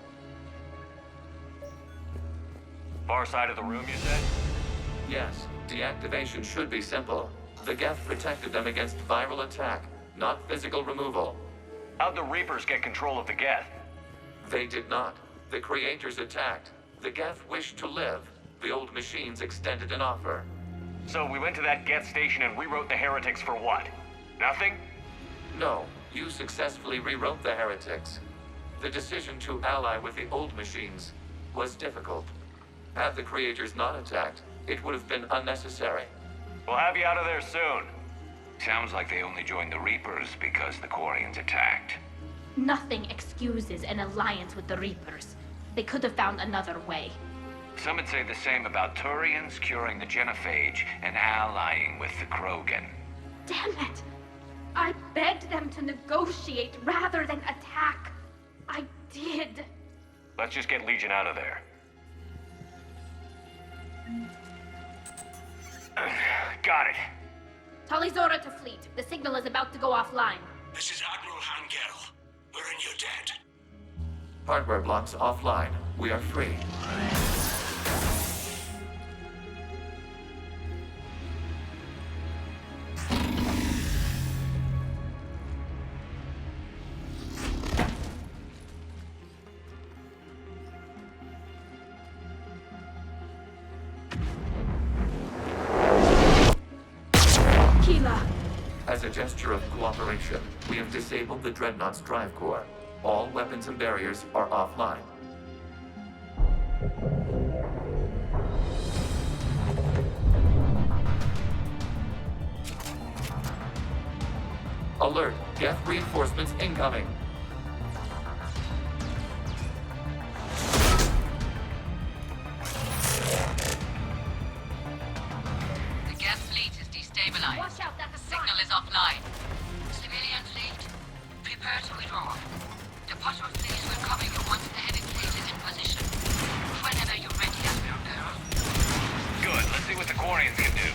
Far side of the room, you said? Yes, deactivation should be simple. The Geth protected them against viral attack, not physical removal. How'd the Reapers get control of the Geth? They did not. The Creators attacked. The Geth wished to live. The old machines extended an offer. So we went to that Geth station and rewrote the heretics for what? Nothing? No, you successfully rewrote the heretics. The decision to ally with the old machines was difficult. Had the Creators not attacked, it would have been unnecessary. We'll have you out of there soon. Sounds like they only joined the Reapers because the Quarians attacked. Nothing excuses an alliance with the Reapers. They could have found another way. Some would say the same about Turians curing the genophage and allying with the Krogan. Damn it! I begged them to negotiate rather than attack. I did. Let's just get Legion out of there. Got it. Talizora to fleet. The signal is about to go offline. This is Admiral Hangel. We're in your debt. Hardware blocks offline. We are free. As a gesture of cooperation, we have disabled the Dreadnought's drive core. All weapons and barriers are offline. Alert! Geth reinforcements incoming! The Geth fleet is destabilized. Watch out, that's a Signal is offline. Civilian fleet, prepare to withdraw. The patrol fleet will cover you once the heavy fleet is in position. Whenever you're ready, Admiral Girl. Good. Let's see what the Quarians can do.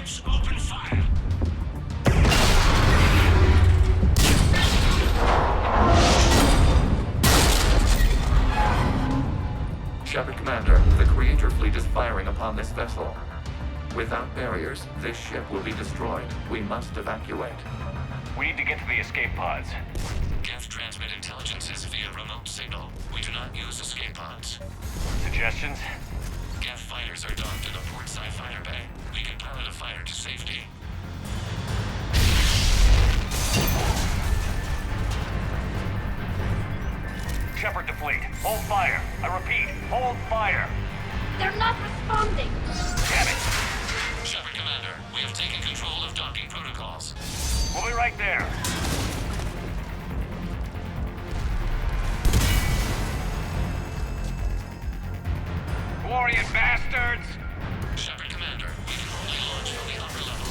ships, open fire! Shepard Commander, the Creator fleet is firing upon this vessel. Without barriers, this ship will be destroyed. We must evacuate. We need to get to the escape pods. Geth transmit intelligences via remote signal. We do not use escape pods. Suggestions? Geth fighters are docked in a portside fighter bay. We can pilot a fighter to safety. Shepard to fleet. Hold fire. I repeat, hold fire. They're not responding. Damn it. Shepard Commander, we have taken control of docking protocols. We'll be right there. Glorious bastards! Shepard Commander, we can only launch from the upper level.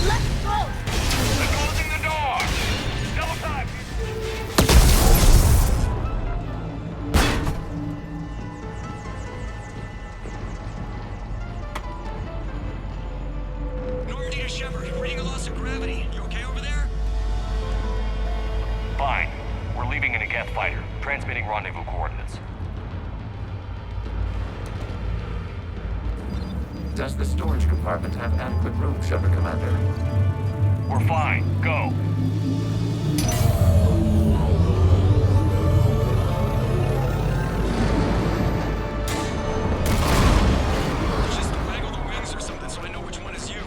Let's go! They're closing the door! Double time! Normandy to Shepard, reading a loss of gravity. You okay over there? Fine. We're leaving in a Geth fighter, transmitting rendezvous coordinates. Does the storage compartment have adequate room, Shepard Commander? We're fine. Go. Just waggle the wings or something so I know which one is you.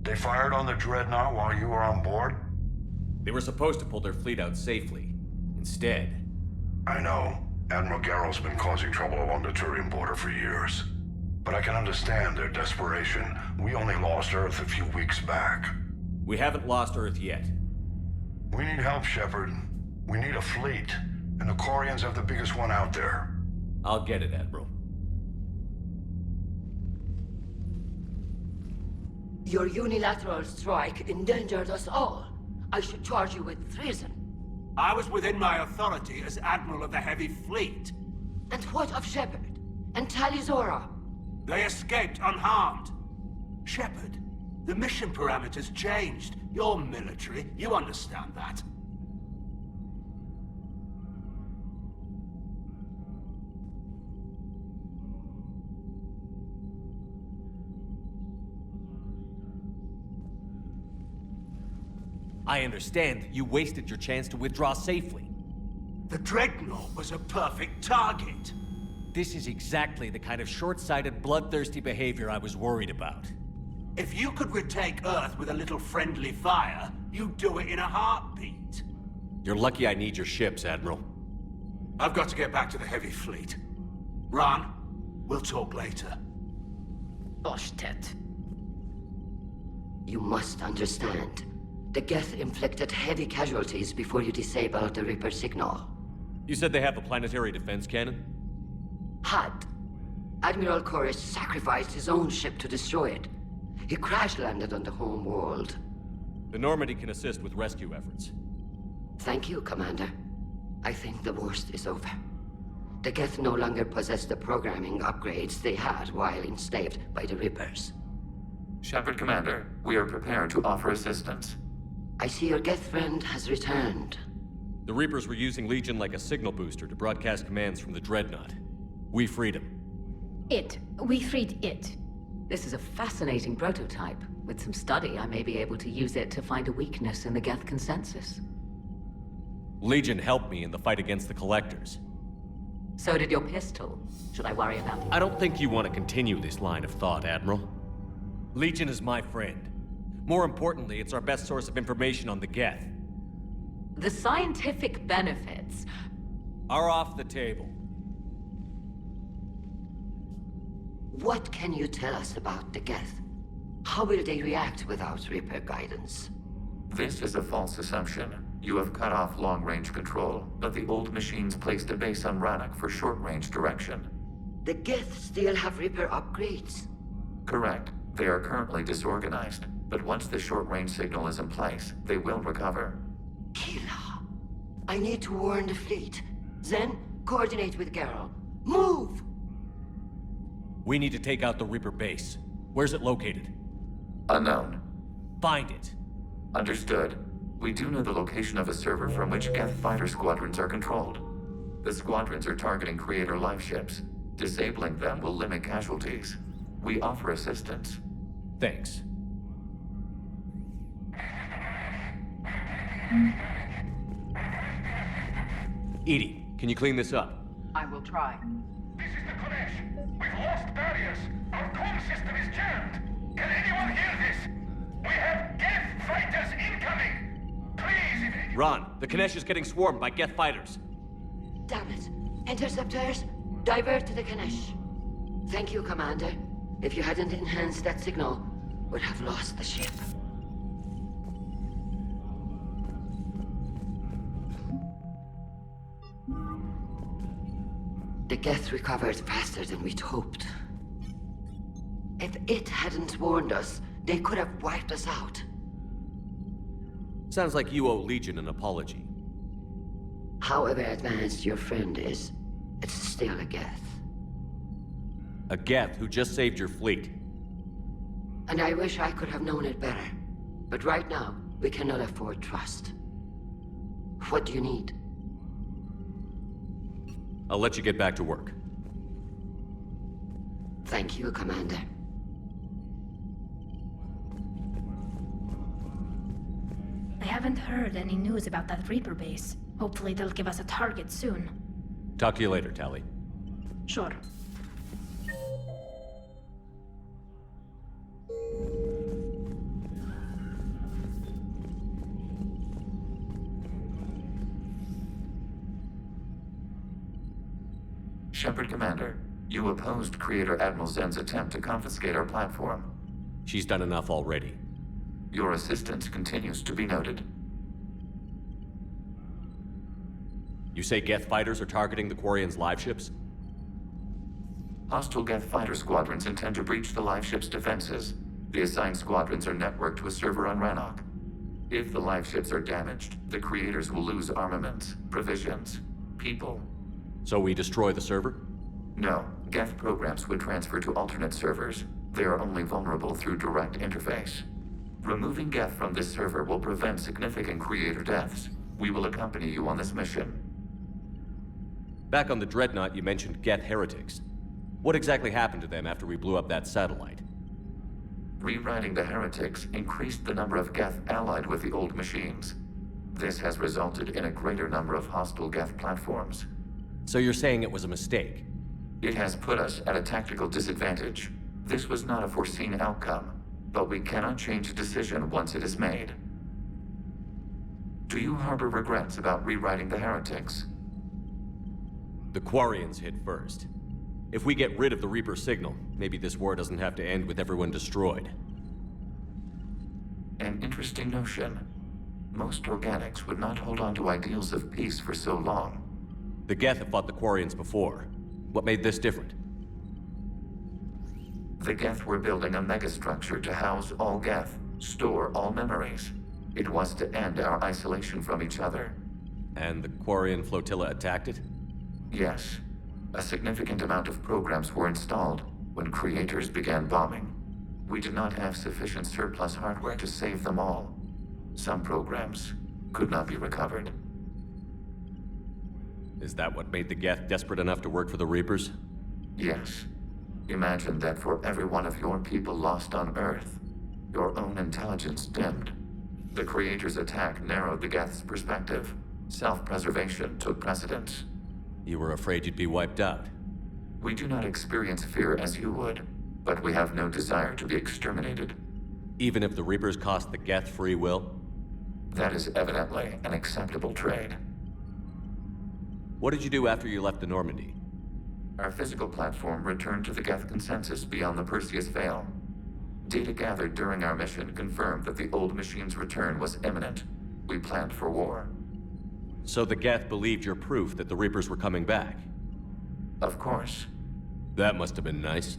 They fired on the Dreadnought while you were on board? They were supposed to pull their fleet out safely. Instead... I know. Admiral Garrel's been causing trouble along the Turian border for years. But I can understand their desperation. We only lost Earth a few weeks back. We haven't lost Earth yet. We need help, Shepard. We need a fleet. And the Quarians have the biggest one out there. I'll get it, Admiral. Your unilateral strike endangered us all. I should charge you with treason. I was within my authority as Admiral of the Heavy Fleet. And what of Shepard? And Tali'Zorah? They escaped unharmed. Shepard, the mission parameters changed. You're military, you understand that. I understand that you wasted your chance to withdraw safely. The Dreadnought was a perfect target. This is exactly the kind of short-sighted, bloodthirsty behavior I was worried about. If you could retake Earth with a little friendly fire, you'd do it in a heartbeat. You're lucky I need your ships, Admiral. I've got to get back to the Heavy Fleet. Ron, we'll talk later. Oshtet. You must understand. The Geth inflicted heavy casualties before you disabled the Reaper signal. You said they have a planetary defense cannon? Had. Admiral Koris sacrificed his own ship to destroy it. He crash-landed on the home world. The Normandy can assist with rescue efforts. Thank you, Commander. I think the worst is over. The Geth no longer possess the programming upgrades they had while enslaved by the Reapers. Shepard Commander, we are prepared to offer assistance. I see your Geth friend has returned. The Reapers were using Legion like a signal booster to broadcast commands from the Dreadnought. We freed him. We freed it. This is a fascinating prototype. With some study, I may be able to use it to find a weakness in the Geth consensus. Legion helped me in the fight against the Collectors. So did your pistol. Should I worry about it? I don't think you want to continue this line of thought, Admiral. Legion is my friend. More importantly, it's our best source of information on the Geth. The scientific benefits are off the table. What can you tell us about the Geth? How will they react without Reaper guidance? This is a false assumption. You have cut off long-range control, but the old machines placed a base on Rannoch for short-range direction. The Geth still have Reaper upgrades? Correct. They are currently disorganized, but once the short-range signal is in place, they will recover. Kila, I need to warn the fleet. Then, coordinate with Geralt. Move! We need to take out the Reaper base. Where's it located? Unknown. Find it. Understood. We do know the location of a server from which Geth fighter squadrons are controlled. The squadrons are targeting Creator life ships. Disabling them will limit casualties. We offer assistance. Thanks. EDI, can you clean this up? I will try. This is the Kodesh. We've lost barriers. Our comm system is jammed. Can anyone hear this? We have Geth fighters incoming. Please, if... Ron, the Kanesh is getting swarmed by Geth fighters. Damn it. Interceptors, divert to the Kanesh. Thank you, Commander. If you hadn't enhanced that signal, we'd have lost the ship. The Geth recovered faster than we'd hoped. If it hadn't warned us, they could have wiped us out. Sounds like you owe Legion an apology. However advanced your friend is, it's still a Geth. A Geth who just saved your fleet. And I wish I could have known it better. But right now, we cannot afford trust. What do you need? I'll let you get back to work. Thank you, Commander. I haven't heard any news about that Reaper base. Hopefully they'll give us a target soon. Talk to you later, Tali. Sure. Shepard, Commander, you opposed Creator Admiral Zen's attempt to confiscate our platform. She's done enough already. Your assistance continues to be noted. You say Geth fighters are targeting the Quarians' live ships? Hostile Geth fighter squadrons intend to breach the live ship's defenses. The assigned squadrons are networked to a server on Rannoch. If the live ships are damaged, the Creators will lose armaments, provisions, people. So we destroy the server? No. Geth programs would transfer to alternate servers. They are only vulnerable through direct interface. Removing Geth from this server will prevent significant Creator deaths. We will accompany you on this mission. Back on the Dreadnought, you mentioned Geth heretics. What exactly happened to them after we blew up that satellite? Rewriting the heretics increased the number of Geth allied with the old machines. This has resulted in a greater number of hostile Geth platforms. So you're saying it was a mistake? It has put us at a tactical disadvantage. This was not a foreseen outcome, but we cannot change a decision once it is made. Do you harbor regrets about rewriting the heretics? The Quarians hit first. If we get rid of the Reaper signal, maybe this war doesn't have to end with everyone destroyed. An interesting notion. Most organics would not hold on to ideals of peace for so long. The Geth have fought the Quarians before. What made this different? The Geth were building a megastructure to house all Geth, store all memories. It was to end our isolation from each other. And the Quarian flotilla attacked it? Yes. A significant amount of programs were installed when Creators began bombing. We did not have sufficient surplus hardware to save them all. Some programs could not be recovered. Is that what made the Geth desperate enough to work for the Reapers? Yes. Imagine that for every one of your people lost on Earth, your own intelligence dimmed. The Creators' attack narrowed the Geth's perspective. Self-preservation took precedence. You were afraid you'd be wiped out. We do not experience fear as you would, but we have no desire to be exterminated. Even if the Reapers cost the Geth free will? That is evidently an acceptable trade. What did you do after you left the Normandy? Our physical platform returned to the Geth consensus beyond the Perseus Veil. Data gathered during our mission confirmed that the old machine's return was imminent. We planned for war. So the Geth believed your proof that the Reapers were coming back? Of course. That must have been nice.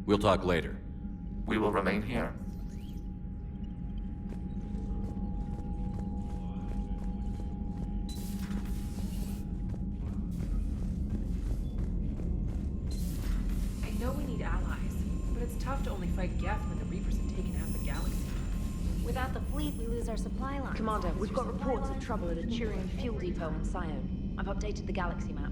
We'll talk later. We will remain here. I know we need allies, but it's tough to only fight Geth when the Reapers have taken out the galaxy. Without the fleet, we lose our supply line. Commander, we've got reports of trouble at a Turian fuel depot on 𝐯𝐤𝐼𝐿. I've updated the galaxy map.